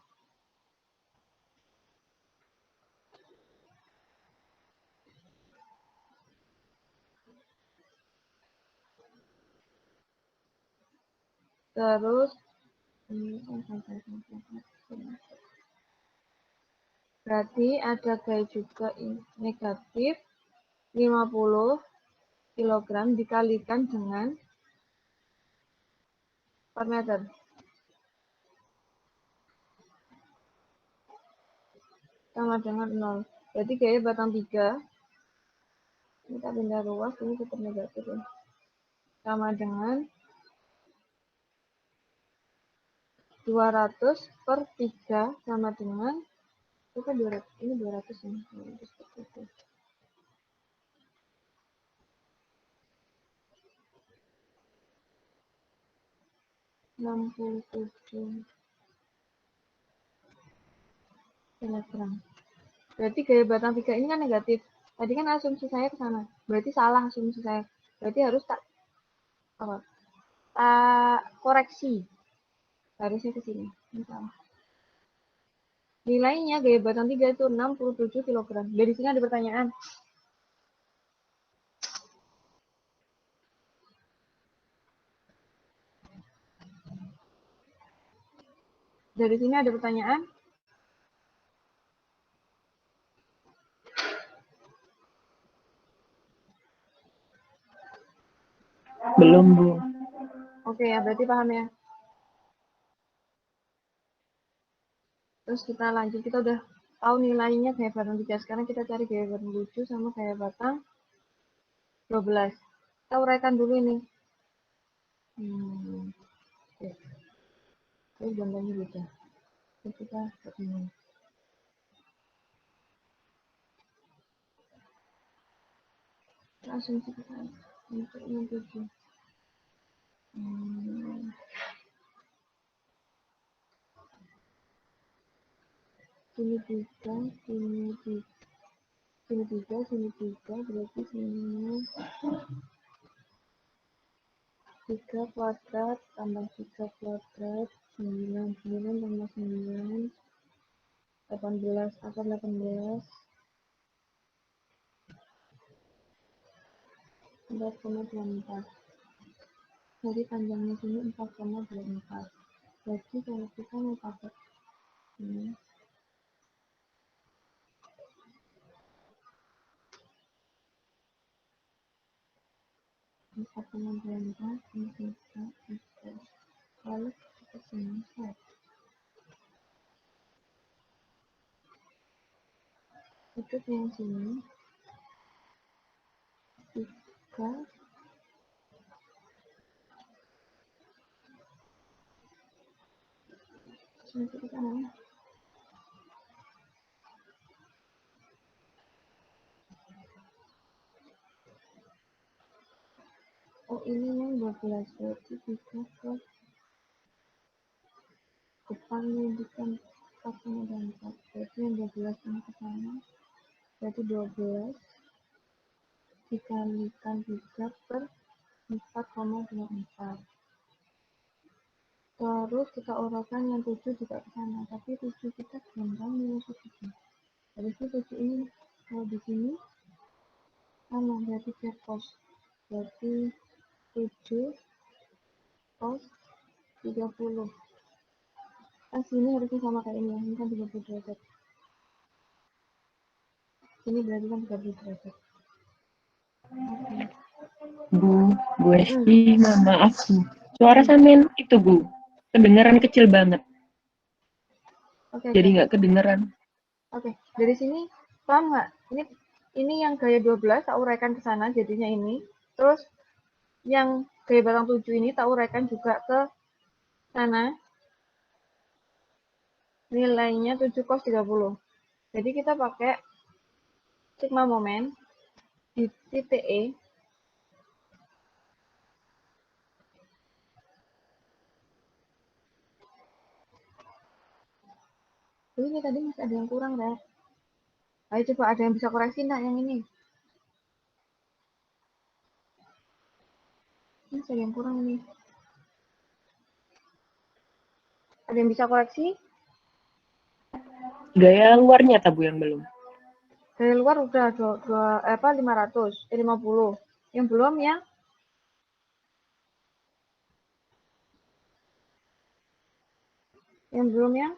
Terus berarti ada gaya juga negatif 50 kg dikalikan dengan 4 meter. Sama dengan 0. Berarti gaya batang 3. Kita pindah ruas, ini tetap negatif ya. Sama dengan 200 per 3 sama dengan kita 200, ini 200 ya. 200 per 3. 67 kilogram. Berarti gaya batang 3 ini kan negatif. Tadi kan asumsi saya ke sana. Berarti salah asumsi saya. Berarti harus tak koreksi. Harusnya ke sini. Ini salah. Nilainya gaya batang 3 itu 67 kg. Dari sini ada pertanyaan. Dari sini ada pertanyaan. Belum, Bu. Oke ya, berarti paham ya. Terus kita lanjut, kita udah tahu nilainya gaya batang 3. Sekarang kita cari gaya batang 7 sama gaya batang 12. Kita uraikan dulu ini. Oke. Ini gambarnya beda. Jadi kita ini. Asumsi kita untuk ini 7. Sini 3, sini 3. Sini 3, sini 3, berarti sini 3 kuadrat tambah 3 kuadrat 9, 9 tambah 9 18, akar 18 4,24. Jadi panjangnya sini 4,24. Jadi kalau kita mau pakai ini 4,24 ini kita lalu kita sini itu yang sini 3 sini kita mana oh ini yang 12 berarti 3 ke depannya bukan 4,24 berarti yang 12 yang ke sana berarti 12 dikalikan 3 per 4,24. Terus kita uraikan yang 7 juga ke sana, tapi 7 kita gampang minus 7. Habis itu 7 ini kalau di sini sama berarti cos cos. Berarti 7 cos 30. Kan sini harusnya sama kayak ini kan 30 derajat. Ini berarti kan 30 derajat. Bu Esti, maaf Bu. Suara sampean itu Bu, kedengaran kecil banget. Jadi nggak kedengaran. Oke, dari sini paham nggak? Ini yang gaya 12 tak uraikan ke sana jadinya ini. Terus yang gaya batang 7 ini tak uraikan juga ke sana. Nilainya 7 cos 30. Jadi kita pakai sigma momen di titik E. Ini tadi masih ada yang kurang, Rek. Ayo coba ada yang bisa koreksi nak yang ini. Ini masih ada yang kurang ini. Ada yang bisa koreksi? Gaya luarnya tabu yang belum. Gaya luar udah 500, 50. Yang belum yang belum yang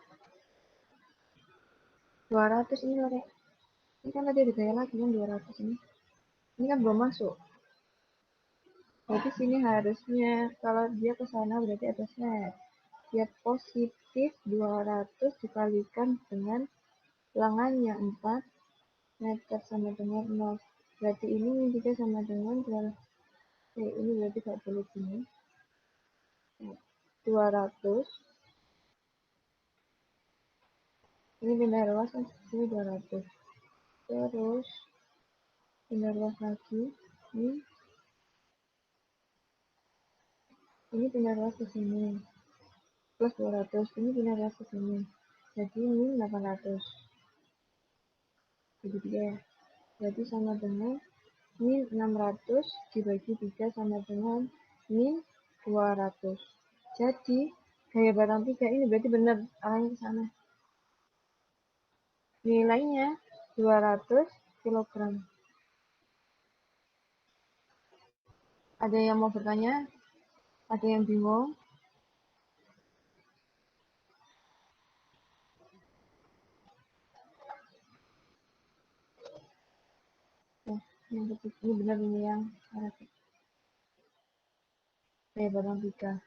200 ini loh, Rek. Ini kan tadi ada gaya lagi yang 200 ini. Ini kan belum masuk. Berarti sini harusnya kalau dia ke sana berarti ada set. Dia positif 200 dikalikan dengan lengannya 4 meter sama dengan 0. Berarti ini juga sama dengan 200. Ini berarti gak boleh gini. 200. Ini pindah luas kan sini 200. Terus pindah luas lagi. Ini pindah luas ke sini. Plus 200. Ini pindah luas ke sini. Jadi ini 800. Jadi ya. Jadi sama dengan min 600 dibagi 3 sama dengan min 200. Jadi gaya batang 3 ini berarti benar arahnya ke sana. Nilainya 200 kg. Ada yang mau bertanya? Ada yang bingung? Ini benar ini yang gaya batang 3.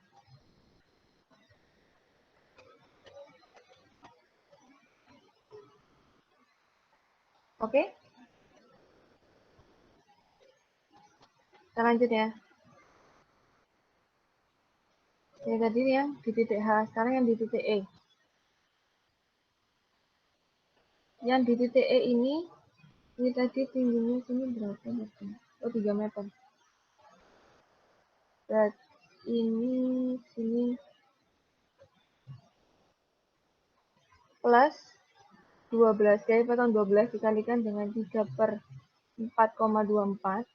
Oke? Kita lanjut ya. Ya tadi yang di titik H, sekarang yang di titik E. Yang di titik E ini tadi tingginya sini berapa meter? Oh, 3 meter. Berarti ini sini plus 12, gaya batang 12 dikalikan dengan 3 per 4,24.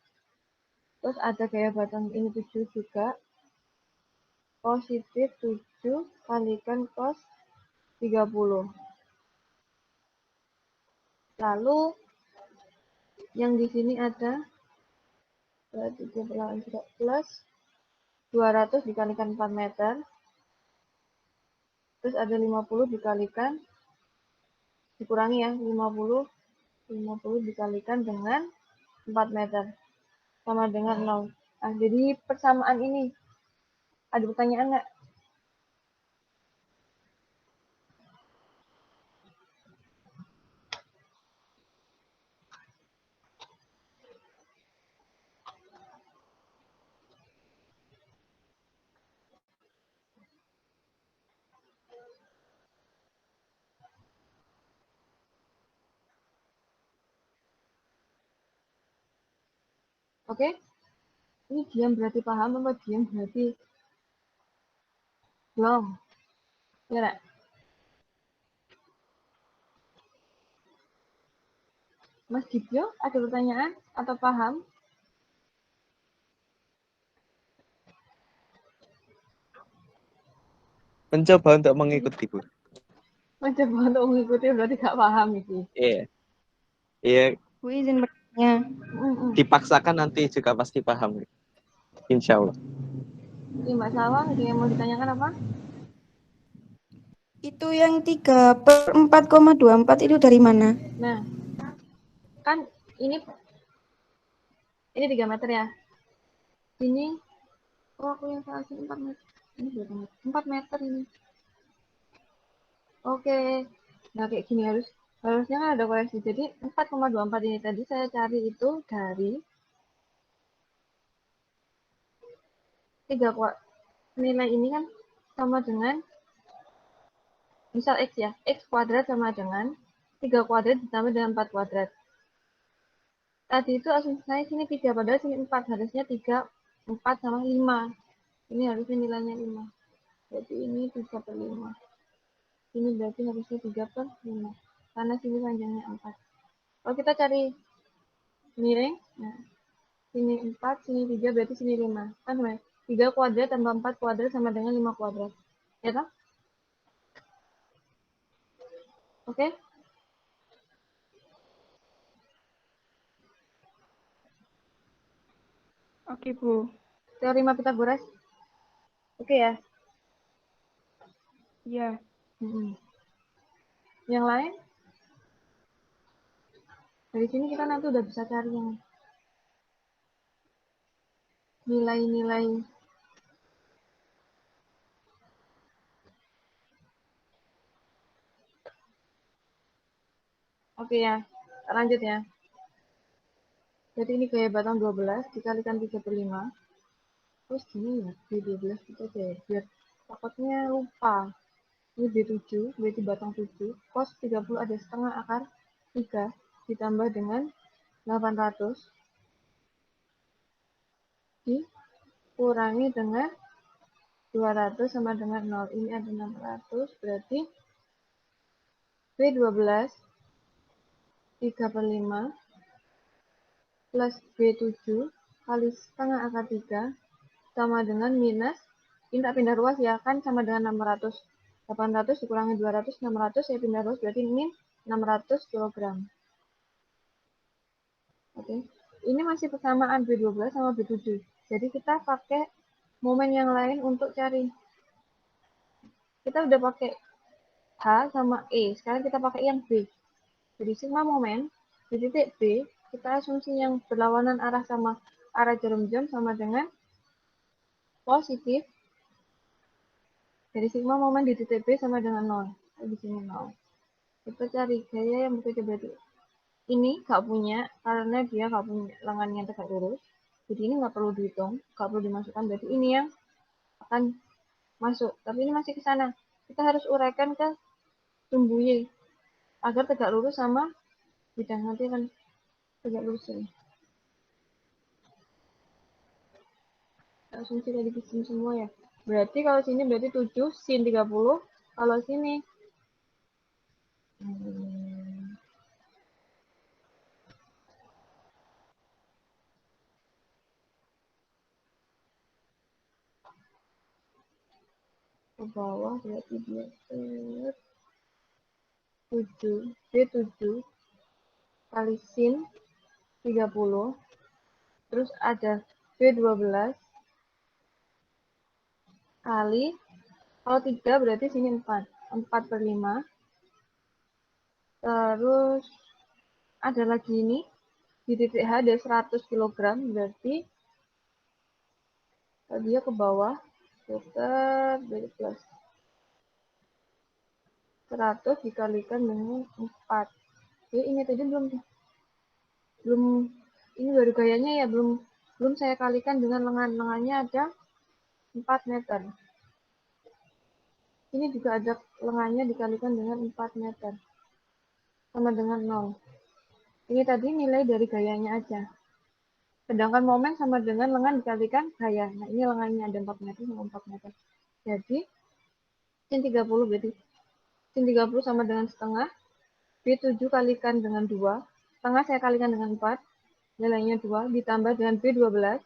Terus ada gaya batang ini 7 juga. Positif 7 kalikan cos 30. Lalu yang di sini ada berarti plus 200 dikalikan 4 meter. Terus ada 50 dikalikan, dikurangi ya, 50 dikalikan dengan 4 meter. Sama dengan 0. Nah, jadi persamaan ini. Ada pertanyaan nggak? Oke? Ini diam berarti paham, apa diam berarti belum? Ya nggak? Mas Gibyo, ada pertanyaan atau paham? Mencoba untuk mengikuti, Bu. Mencoba untuk mengikuti berarti nggak paham itu. Iya. Iya. Bu izin bertanya. Dipaksakan nanti juga pasti paham. Insya Allah. Ini Mbak Salwa, ada yang mau ditanyakan apa? Itu yang 3 per 4,24 itu dari mana? Nah, kan ini 3 meter ya. Ini, oh aku yang salah sini 4 meter. Ini berapa meter? 4 meter ini. Oke. Nah, kayak gini harusnya kan ada koreksi. Jadi 4,24 ini tadi saya cari itu dari 3 nilai ini kan sama dengan misal X ya. X kuadrat sama dengan 3 kuadrat ditambah dengan 4 kuadrat. Tadi itu asumsi saya sini 3, padahal sini 4. Harusnya 3, 4 sama 5. Ini harusnya nilainya 5. Jadi ini 3 per 5. Ini berarti harusnya 3 per 5. Karena sini panjangnya 4. Kalau kita cari miring, nah sini 4, sini 3, berarti sini 5. Kan 3 kuadrat tambah 4 kuadrat sama dengan 5 kuadrat. Ya toh? Oke? Oke, Bu. Teorema Pitagoras. Oke ya? Iya. Yang lain? Dari sini kita nanti udah bisa cari yang nilai-nilai. Oke ya, lanjut ya. Jadi ini gaya batang 12 dikalikan 3 per 5. Terus gini ya, B12 kita aja biar takutnya lupa. Ini B7, berarti batang 7. Cos 30 ada setengah akar 3 ditambah dengan 800 dikurangi dengan 200 sama dengan 0. Ini ada 600, berarti B12 3 per 5 plus B7 kali setengah akar 3 sama dengan minus, ini tak pindah ruas ya, kan sama dengan 600. 800 dikurangi 200, 600 saya pindah ruas, berarti ini 600 kg. Oke. Ini masih persamaan B12 sama B7. Jadi kita pakai momen yang lain untuk cari. Kita udah pakai H sama E, sekarang kita pakai yang B. Jadi sigma momen di titik B, kita asumsi yang berlawanan arah sama arah jarum jam sama dengan positif. Jadi sigma momen di titik B sama dengan 0. Di sini 0. Kita cari gaya yang berbeda berarti ini nggak punya, karena dia nggak punya lengan yang tegak lurus. Jadi ini nggak perlu dihitung, nggak perlu dimasukkan. Berarti ini yang akan masuk. Tapi ini masih ke sana. Kita harus uraikan ke sumbu Y agar tegak lurus sama bidang, nanti akan tegak lurus ini. Asumsi tadi bikin semua ya. Berarti kalau sini berarti 7 sin 30. Kalau sini ke bawah berarti dia 7 B7 kali sin 30, terus ada B12 kali, kalau 3 berarti sini 4 per 5, terus ada lagi ini di titik H ada 100 kg, berarti dia ke bawah putar dari plus 100 dikalikan dengan 4. Jadi ini tadi belum ini baru gayanya ya, belum saya kalikan dengan lengannya ada 4 meter. Ini juga ada lengannya dikalikan dengan 4 meter. Sama dengan 0. Ini tadi nilai dari gayanya aja. Sedangkan momen sama dengan lengan dikalikan gaya. Nah, ini lengannya ada 4 meter sama 4 meter. Jadi, sin 30 berarti sin 30 sama dengan setengah. B7 kalikan dengan 2. Setengah saya kalikan dengan 4. Nilainya 2. Ditambah dengan B12.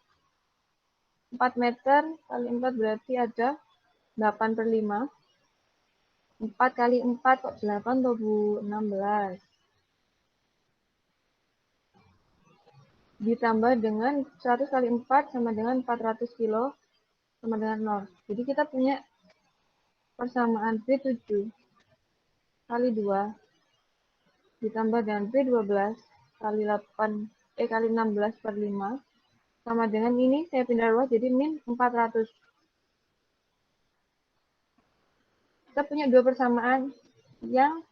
4 meter kali 4 berarti ada 8 per 5. 4 kali 4 kok 8 atau Bu? 16. Ditambah dengan 100 kali 4 sama dengan 400 kilo sama dengan 0. Jadi kita punya persamaan B7 kali 2 ditambah dengan B12 kali 8 kali 16 per 5 sama dengan ini saya pindah luas jadi min 400. Kita punya dua persamaan yang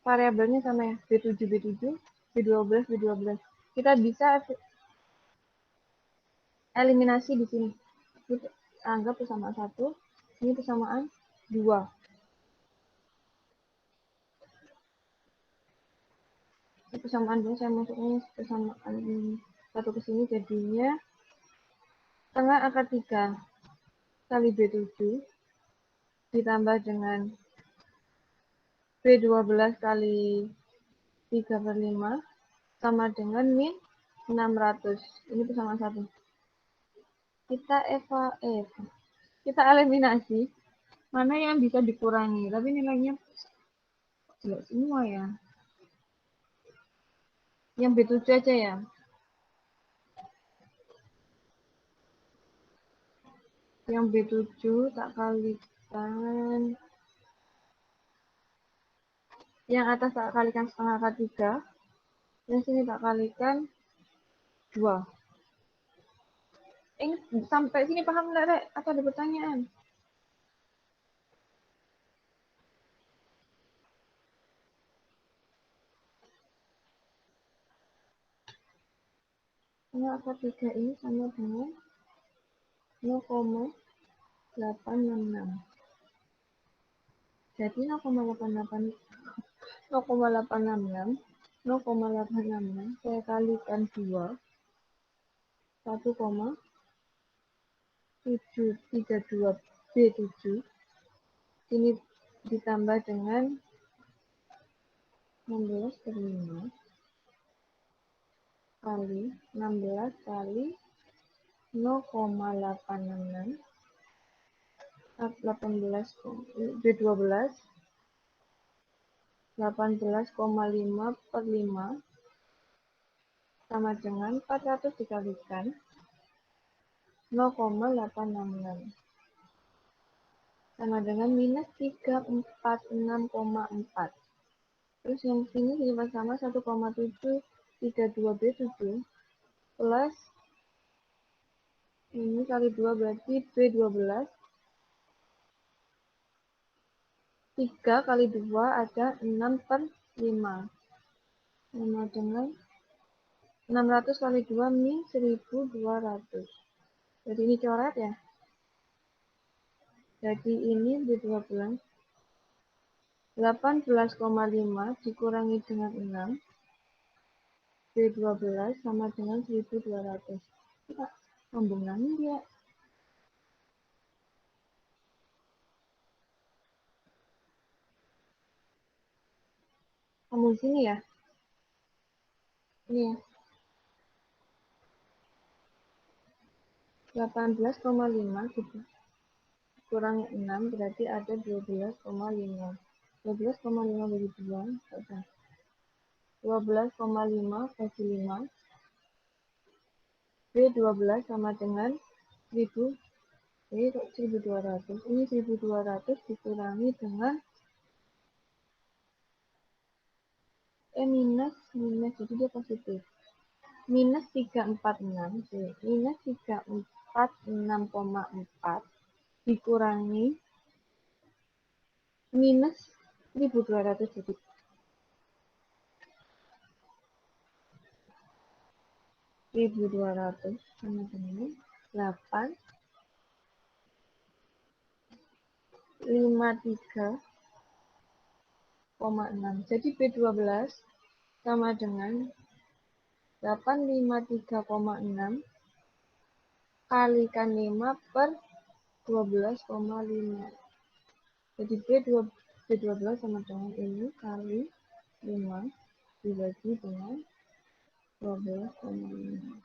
variabelnya sama ya, B7 B7, B12 B12. Kita bisa eliminasi di sini. Kita anggap persamaan 1, ini persamaan 2. Ini persamaan 2 saya masuknya persamaan 1 ke sini jadinya setengah akar 3 kali B7 ditambah dengan B12 kali 3 per 5 sama dengan min 600. Ini persamaan 1. Kita eliminasi mana yang bisa dikurangi, tapi nilainya jelek semua ya. Yang B7 aja ya. Yang B7 tak kalikan, yang atas tak kalikan setengah akar 3, yang sini tak kalikan 2. Sampai sini paham nggak, Rek? Atau ada pertanyaan? Setengah akar 3 ini sama dengan 0,866. Jadi 0,866 saya kalikan 2, 1,732 B7. Ini ditambah dengan 16 per 5 kali 16 kali 0,866 B12 18,5 per 5 sama dengan 400 dikalikan 0,866 sama dengan minus 346,4. Terus yang sini juga sama 1,732 B7 plus ini kali 2 berarti B12 3 kali 2 ada 6/5. Sama dengan 600 kali 2 min 1200. Jadi ini coret ya. Jadi ini B12. 18,5 dikurangi dengan 6. B12 sama dengan 1200. Kita sambung lagi dia. Sambung sini ya. Ini ya. 18,5 gitu. Kurangi 6 berarti ada 12,5. 12,5 bagi 2. 12,5 bagi 5. B12 sama dengan 1000. Jadi 1200. Ini 1200 dikurangi dengan minus jadi dia positif. Minus 346. Minus 346,4 dikurangi minus 1200 jadi 1200 sama dengan 8 53,6. Jadi B12 sama dengan 853,6 kalikan 5 per 12,5. Jadi B12 sama dengan ini kali 5 dibagi dengan 12,5.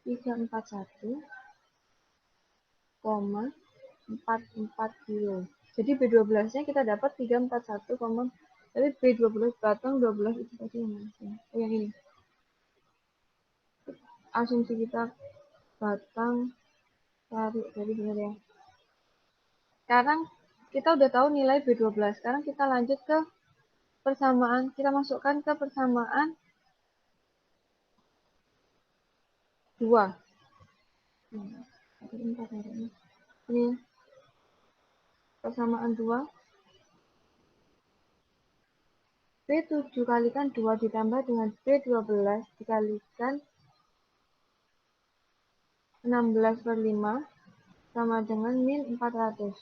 341,44 kilo. Jadi B12-nya kita dapat 341, tapi B12 batang 12 itu tadi yang mana? Oh, yang ini. Asumsi kita batang tarik dari benar ya. Sekarang kita udah tahu nilai B12. Sekarang kita lanjut ke persamaan. Kita masukkan ke persamaan 2. Ini persamaan 2. B7 kalikan 2 ditambah dengan B12 dikalikan 16/5 sama dengan min 400.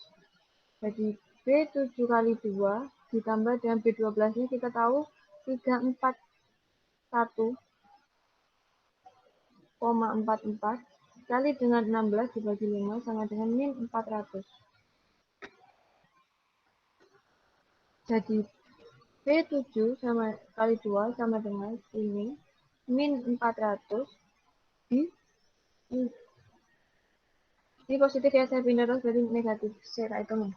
Jadi B7 kali 2 ditambah dengan B12-nya kita tahu 341,44 kali dengan 16 dibagi 5 sama dengan min 400. Jadi B7 sama kali 2 sama dengan ini min 400 ini positif ya, saya pindah terus dari negatif. Saya hitung.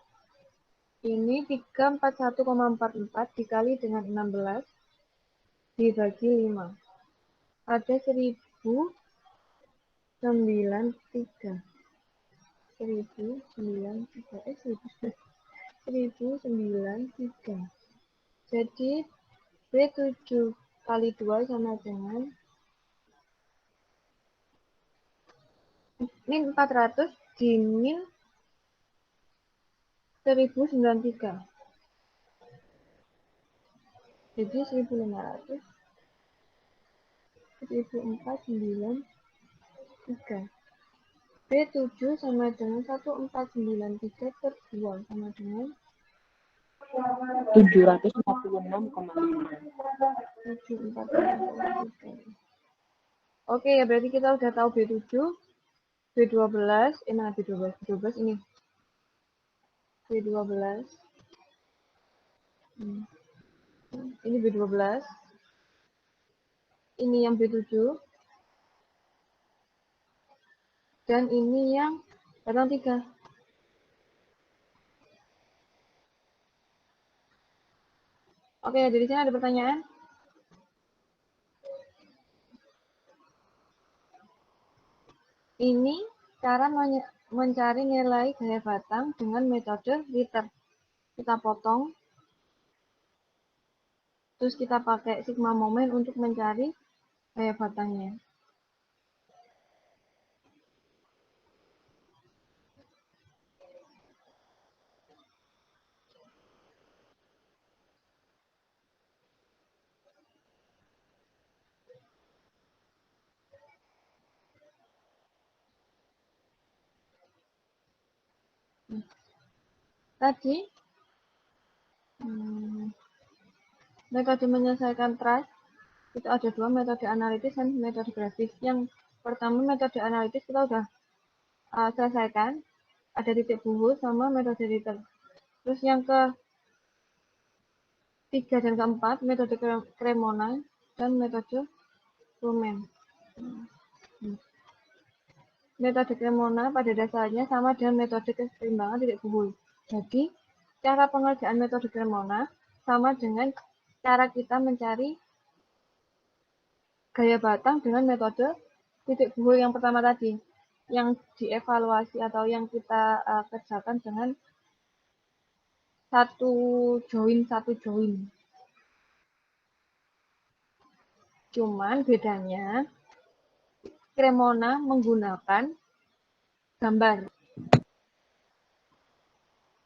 Ini 341,44 dikali dengan 16 dibagi 5. Ada 1093. 1093. Jadi B7 kali 2 sama dengan min 400 di min 1093. Jadi 1500 1493. B7 sama dengan 1493 per 2 sama dengan 746,5. Oke ya, berarti kita udah tahu B7, B12, mana B12? B12 ini. B12. Ini B12. Ini yang B7. Dan ini yang batang 3. Oke, dari sini ada pertanyaan? Ini cara mencari nilai gaya batang dengan metode Ritter. Kita potong, terus kita pakai sigma momen untuk mencari gaya batangnya. Tadi metode menyelesaikan trust itu ada dua, metode analitis dan metode grafis. Yang pertama metode analitis kita udah selesaikan, ada titik buhul sama metode Ritter. Terus yang ketiga dan keempat metode Cremona dan metode Lumen. Metode Cremona pada dasarnya sama dengan metode keseimbangan titik buhul. Jadi cara pengerjaan metode Cremona sama dengan cara kita mencari gaya batang dengan metode titik buhul yang pertama tadi, yang dievaluasi atau yang kita kerjakan dengan satu join. Cuman bedanya Cremona menggunakan gambar.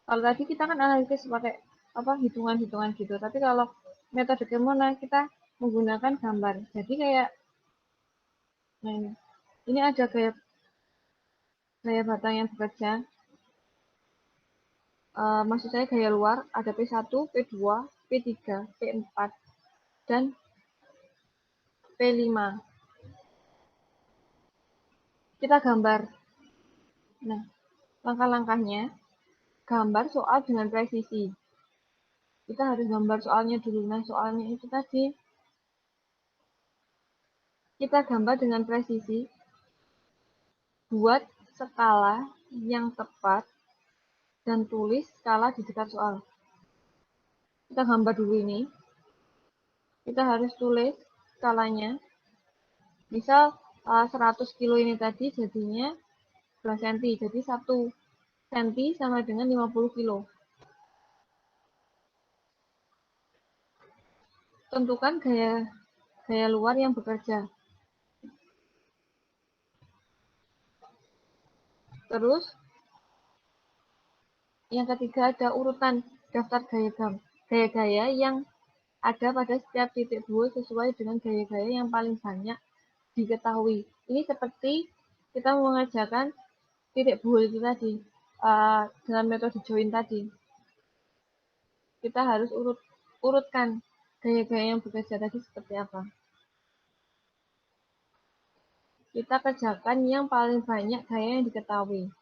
Kalau tadi kita kan analisis pakai hitungan-hitungan gitu, tapi kalau metode Cremona kita menggunakan gambar. Jadi kayak nah ini ada gaya batang yang bekerja. Maksud saya gaya luar ada P1, P2, P3, P4, dan P5. Kita gambar. Nah, langkah-langkahnya, gambar soal dengan presisi. Kita harus gambar soalnya dulu. Nah, soalnya itu tadi, kita gambar dengan presisi, buat skala yang tepat, dan tulis skala di dekat soal. Kita gambar dulu ini. Kita harus tulis skalanya. Misal 100 kilo ini tadi jadinya 2 cm. Jadi 1 cm sama dengan 50 kilo. Tentukan gaya luar yang bekerja. Terus yang ketiga ada urutan daftar gaya-gaya yang ada pada setiap titik buhul sesuai dengan gaya-gaya yang paling banyak diketahui. Ini seperti kita mengerjakan titik buhul itu tadi dengan metode join tadi. Kita harus urutkan gaya-gaya yang bekerja tadi seperti apa. Kita kerjakan yang paling banyak gaya yang diketahui.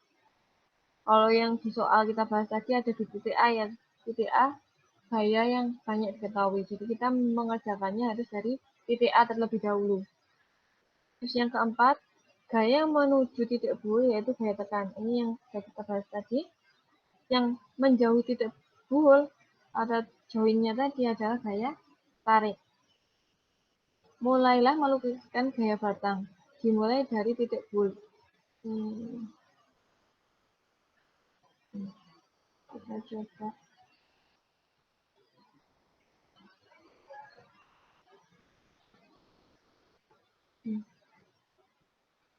Kalau yang di soal kita bahas tadi ada di titik A ya. Titik A gaya yang banyak diketahui. Jadi kita mengerjakannya harus dari titik A terlebih dahulu. Terus yang keempat, gaya yang menuju titik buhul yaitu gaya tekan. Ini yang sudah kita bahas tadi. Yang menjauhi titik buhul atau joinnya tadi adalah gaya tarik. Mulailah melukiskan gaya batang. Dimulai dari titik buhul. Kita coba.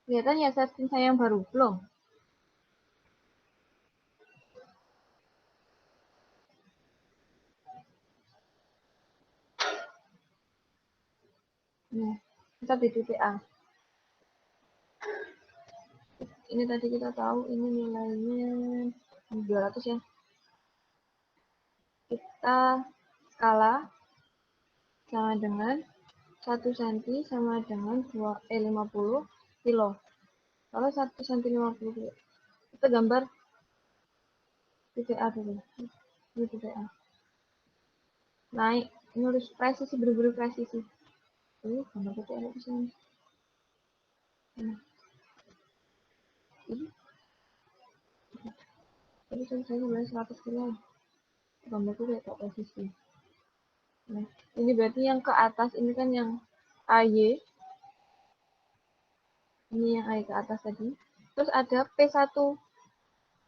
Kelihatan ya setting saya yang baru? Belum? Nah, kita di titik A. Ini tadi kita tahu ini nilainya 200 ya. Kita skala sama dengan 1 cm sama dengan 50 kilo. Kalau 1 cm 50 kilo. Kita gambar titik A dulu. Ini titik A. Naik. Ini harus presisi, benar-benar presisi. Gambar titik A di sini. Nah. Ini. Tadi saya gambar 100 kilo. Gambar itu kayak presisi. Nah, ini berarti yang ke atas ini kan yang AY. Ini yang AY ke atas tadi. Terus ada P1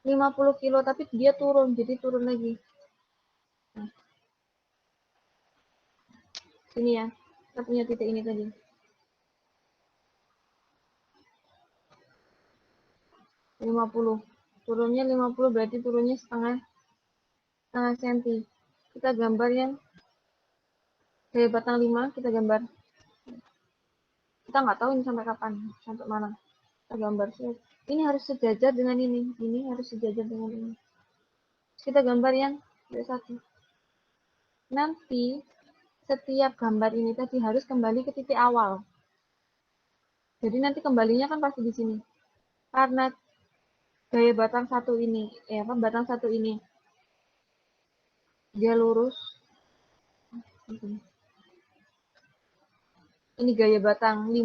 50 kilo tapi dia turun, jadi turun lagi. Nah. Sini ya. Kita punya titik ini tadi. Turunnya 50 berarti turunnya setengah senti. Kita gambar yang gaya batang 5, kita gambar. Kita nggak tahu ini sampai kapan, sampai mana. Kita gambar. Ini harus sejajar dengan ini. Ini harus sejajar dengan ini. Kita gambar yang satu. Nanti setiap gambar ini tadi harus kembali ke titik awal. Jadi nanti kembalinya kan pasti di sini. Karena gaya batang satu ini, batang satu ini dia lurus. Ini gaya batang 5,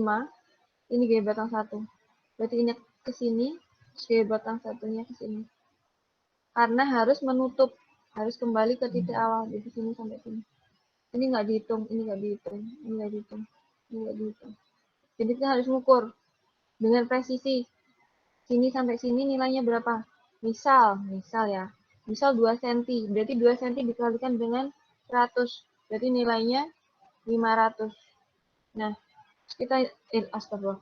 ini gaya batang 1. Berarti ini ke sini, gaya batang satunya ke sini. Karena harus menutup, harus kembali ke titik awal dari sini sampai sini. Ini nggak dihitung, ini nggak dihitung, ini nggak dihitung, ini nggak dihitung. Jadi kita harus mengukur dengan presisi. Sini sampai sini nilainya berapa? Misal ya. Misal 2 cm. Berarti 2 cm dikalikan dengan 100. Berarti nilainya 500. Nah, kita astagfirullah.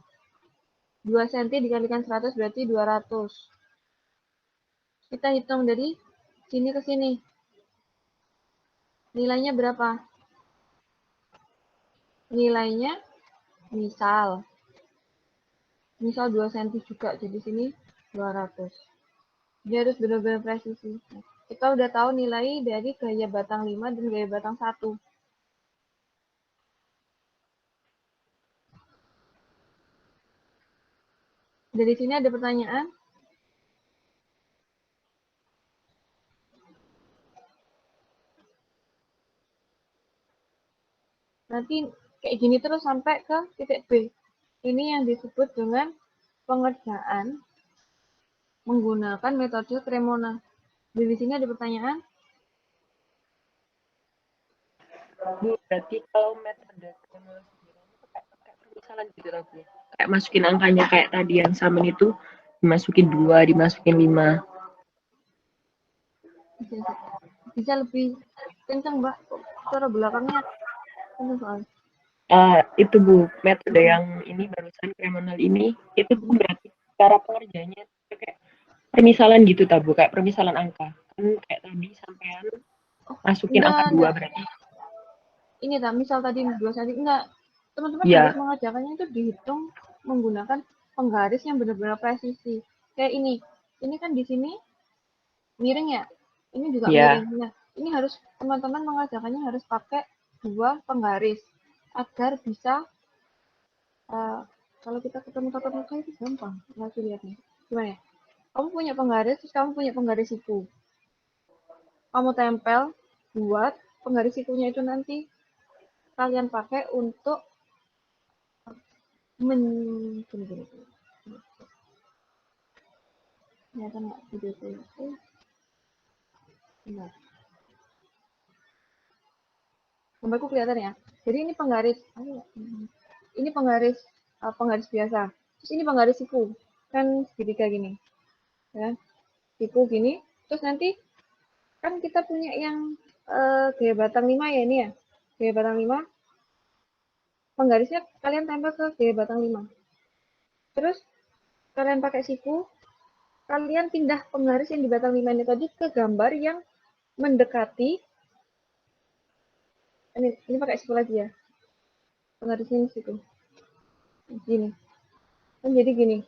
2 cm dikalikan 100 berarti 200. Kita hitung dari sini ke sini. Nilainya berapa? Nilainya misal 2 cm juga, jadi sini 200. Dia harus benar-benar presisi. Kita udah tahu nilai dari gaya batang 5 dan gaya batang 1. Dari sini ada pertanyaan? Nanti kayak gini terus sampai ke titik B. Ini yang disebut dengan pengerjaan menggunakan metode Cremona. Di sini ada pertanyaan? Bu, berarti kalau metode Cremona sendiri itu kayak permisalan gitu lah, Bu. Kayak masukin angkanya kayak tadi yang sama itu dimasukin 2, dimasukin 5. Bisa lebih kencang, Mbak. Suara belakangnya kencang soalnya. Itu Bu, metode yang ini barusan Cremonal ini, itu tuh berarti cara pengerjaannya kayak permisalan gitu tak Bu, kayak permisalan angka. Kan kayak tadi sampean masukin angka 2 berarti. Ini tak, misal tadi 2 cm, enggak. Teman-teman harus mengerjakannya itu dihitung menggunakan penggaris yang benar-benar presisi. Kayak ini. Ini kan di sini miring ya. Ini juga miring. Nah, ini harus teman-teman mengerjakannya harus pakai 2 penggaris agar bisa kalau kita ketemu tatap muka itu gampang. Langsung lihat nih. Gimana ya? Kamu punya penggaris, terus kamu punya penggaris siku. Kamu tempel buat penggaris sikunya itu nanti kalian pakai untuk gini. Ternyata nggak video itu. Benar. Gambarku kelihatan ya. Jadi ini penggaris. Ini penggaris biasa. Terus ini penggaris siku. Kan segitiga gini. Ya. Siku gini. Terus nanti kan kita punya yang gaya batang 5 ya ini ya. Gaya batang 5. Penggarisnya kalian tempel ke gaya batang 5. Terus kalian pakai siku. Kalian pindah penggaris yang di batang 5 ini tadi ke gambar yang mendekati. Ini pakai siku lagi ya. Penggarisnya situ. Gini. Dan jadi gini.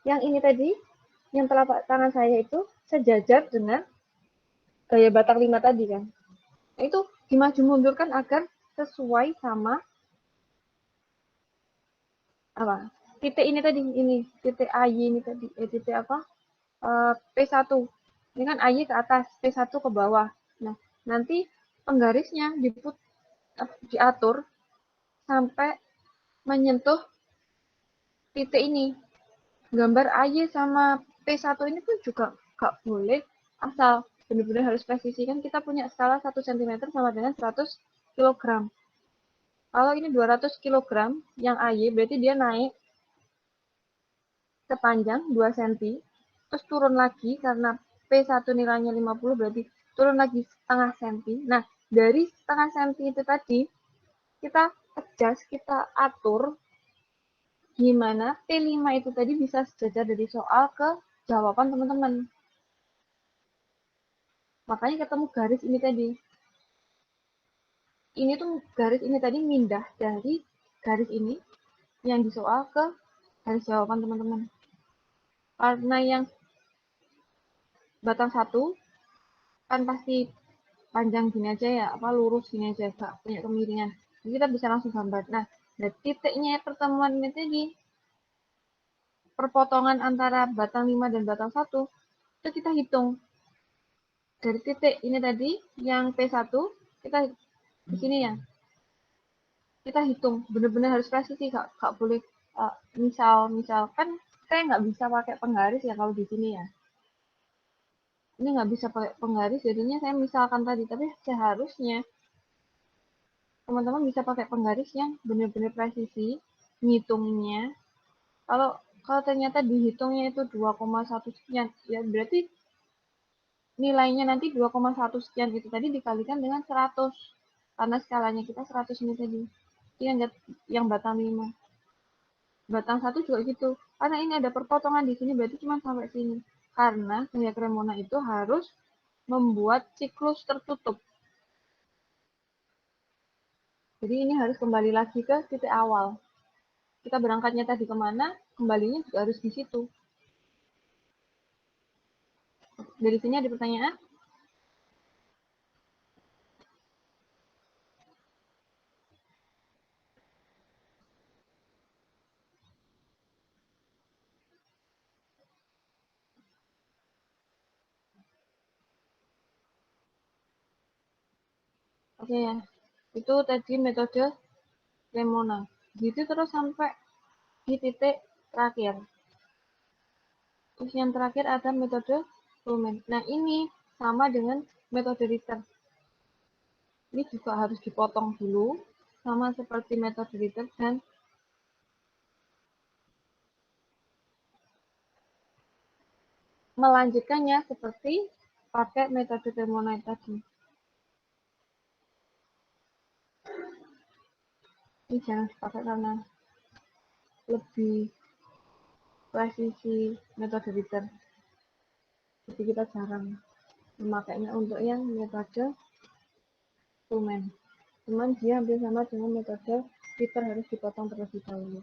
Yang ini tadi, yang telapak tangan saya itu sejajar dengan gaya batang 5 tadi kan. Nah, itu dimaju mundurkan agar sesuai sama apa? Titik ini tadi, ini titik AY ini tadi, titik apa? P1. Ini kan AY ke atas, P1 ke bawah. Nah, nanti penggarisnya diatur sampai menyentuh titik ini. Gambar AY sama P1 ini pun juga nggak boleh asal benar-benar harus presisi. Kan kita punya skala 1 cm sama dengan 100 kg. Kalau ini 200 kg yang AY berarti dia naik sepanjang 2 cm, terus turun lagi karena P1 nilainya 50 berarti turun lagi setengah cm. Nah, dari setengah cm itu tadi kita adjust, kita atur gimana P5 itu tadi bisa sejajar dari soal ke jawaban teman-teman. Makanya ketemu garis ini tadi. Ini tuh garis ini tadi mindah dari garis ini yang di soal ke garis jawaban teman-teman. Karena yang batang 1 kan pasti panjang gini aja ya, apa lurus gini aja, gak punya kemiringan. Jadi kita bisa langsung gambar. Nah, dari titiknya pertemuan ini tadi, perpotongan antara batang 5 dan batang 1, itu kita hitung. Dari titik ini tadi, yang P1, kita di sini ya, kita hitung. Benar-benar harus presisi, gak boleh, misalkan saya nggak bisa pakai penggaris ya kalau di sini ya. Ini nggak bisa pakai penggaris, jadinya saya misalkan tadi, tapi seharusnya teman-teman bisa pakai penggaris yang benar-benar presisi, ngitungnya. Kalau ternyata dihitungnya itu 2,1 sekian, ya berarti nilainya nanti 2,1 sekian itu tadi dikalikan dengan 100. Karena skalanya kita 100 ini tadi. Ini yang batang 5. Batang 1 juga gitu. Karena ini ada perpotongan di sini, berarti cuma sampai sini. Karena gaya Cremona itu harus membuat siklus tertutup. Jadi ini harus kembali lagi ke titik awal. Kita berangkatnya tadi kemana, kembalinya juga harus di situ. Dari sini ada pertanyaan? Oke ya, itu tadi metode Cremona. Gitu terus sampai di titik terakhir. Terus yang terakhir ada metode Lumen. Nah ini sama dengan metode Ritter. Ini juga harus dipotong dulu, sama seperti metode Ritter, dan melanjutkannya seperti pakai metode Cremona tadi. Ini jangan dipakai karena lebih presisi metode Ritter. Jadi kita jarang memakainya untuk yang metode Lumen. Cuman dia hampir sama dengan metode Ritter, harus dipotong terlebih dahulu.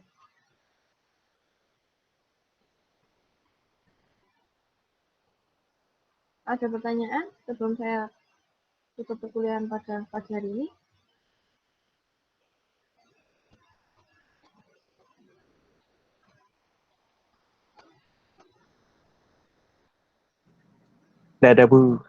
Ada pertanyaan sebelum saya tutup perkuliahan pada pagi hari ini? Nggak ada, Bu.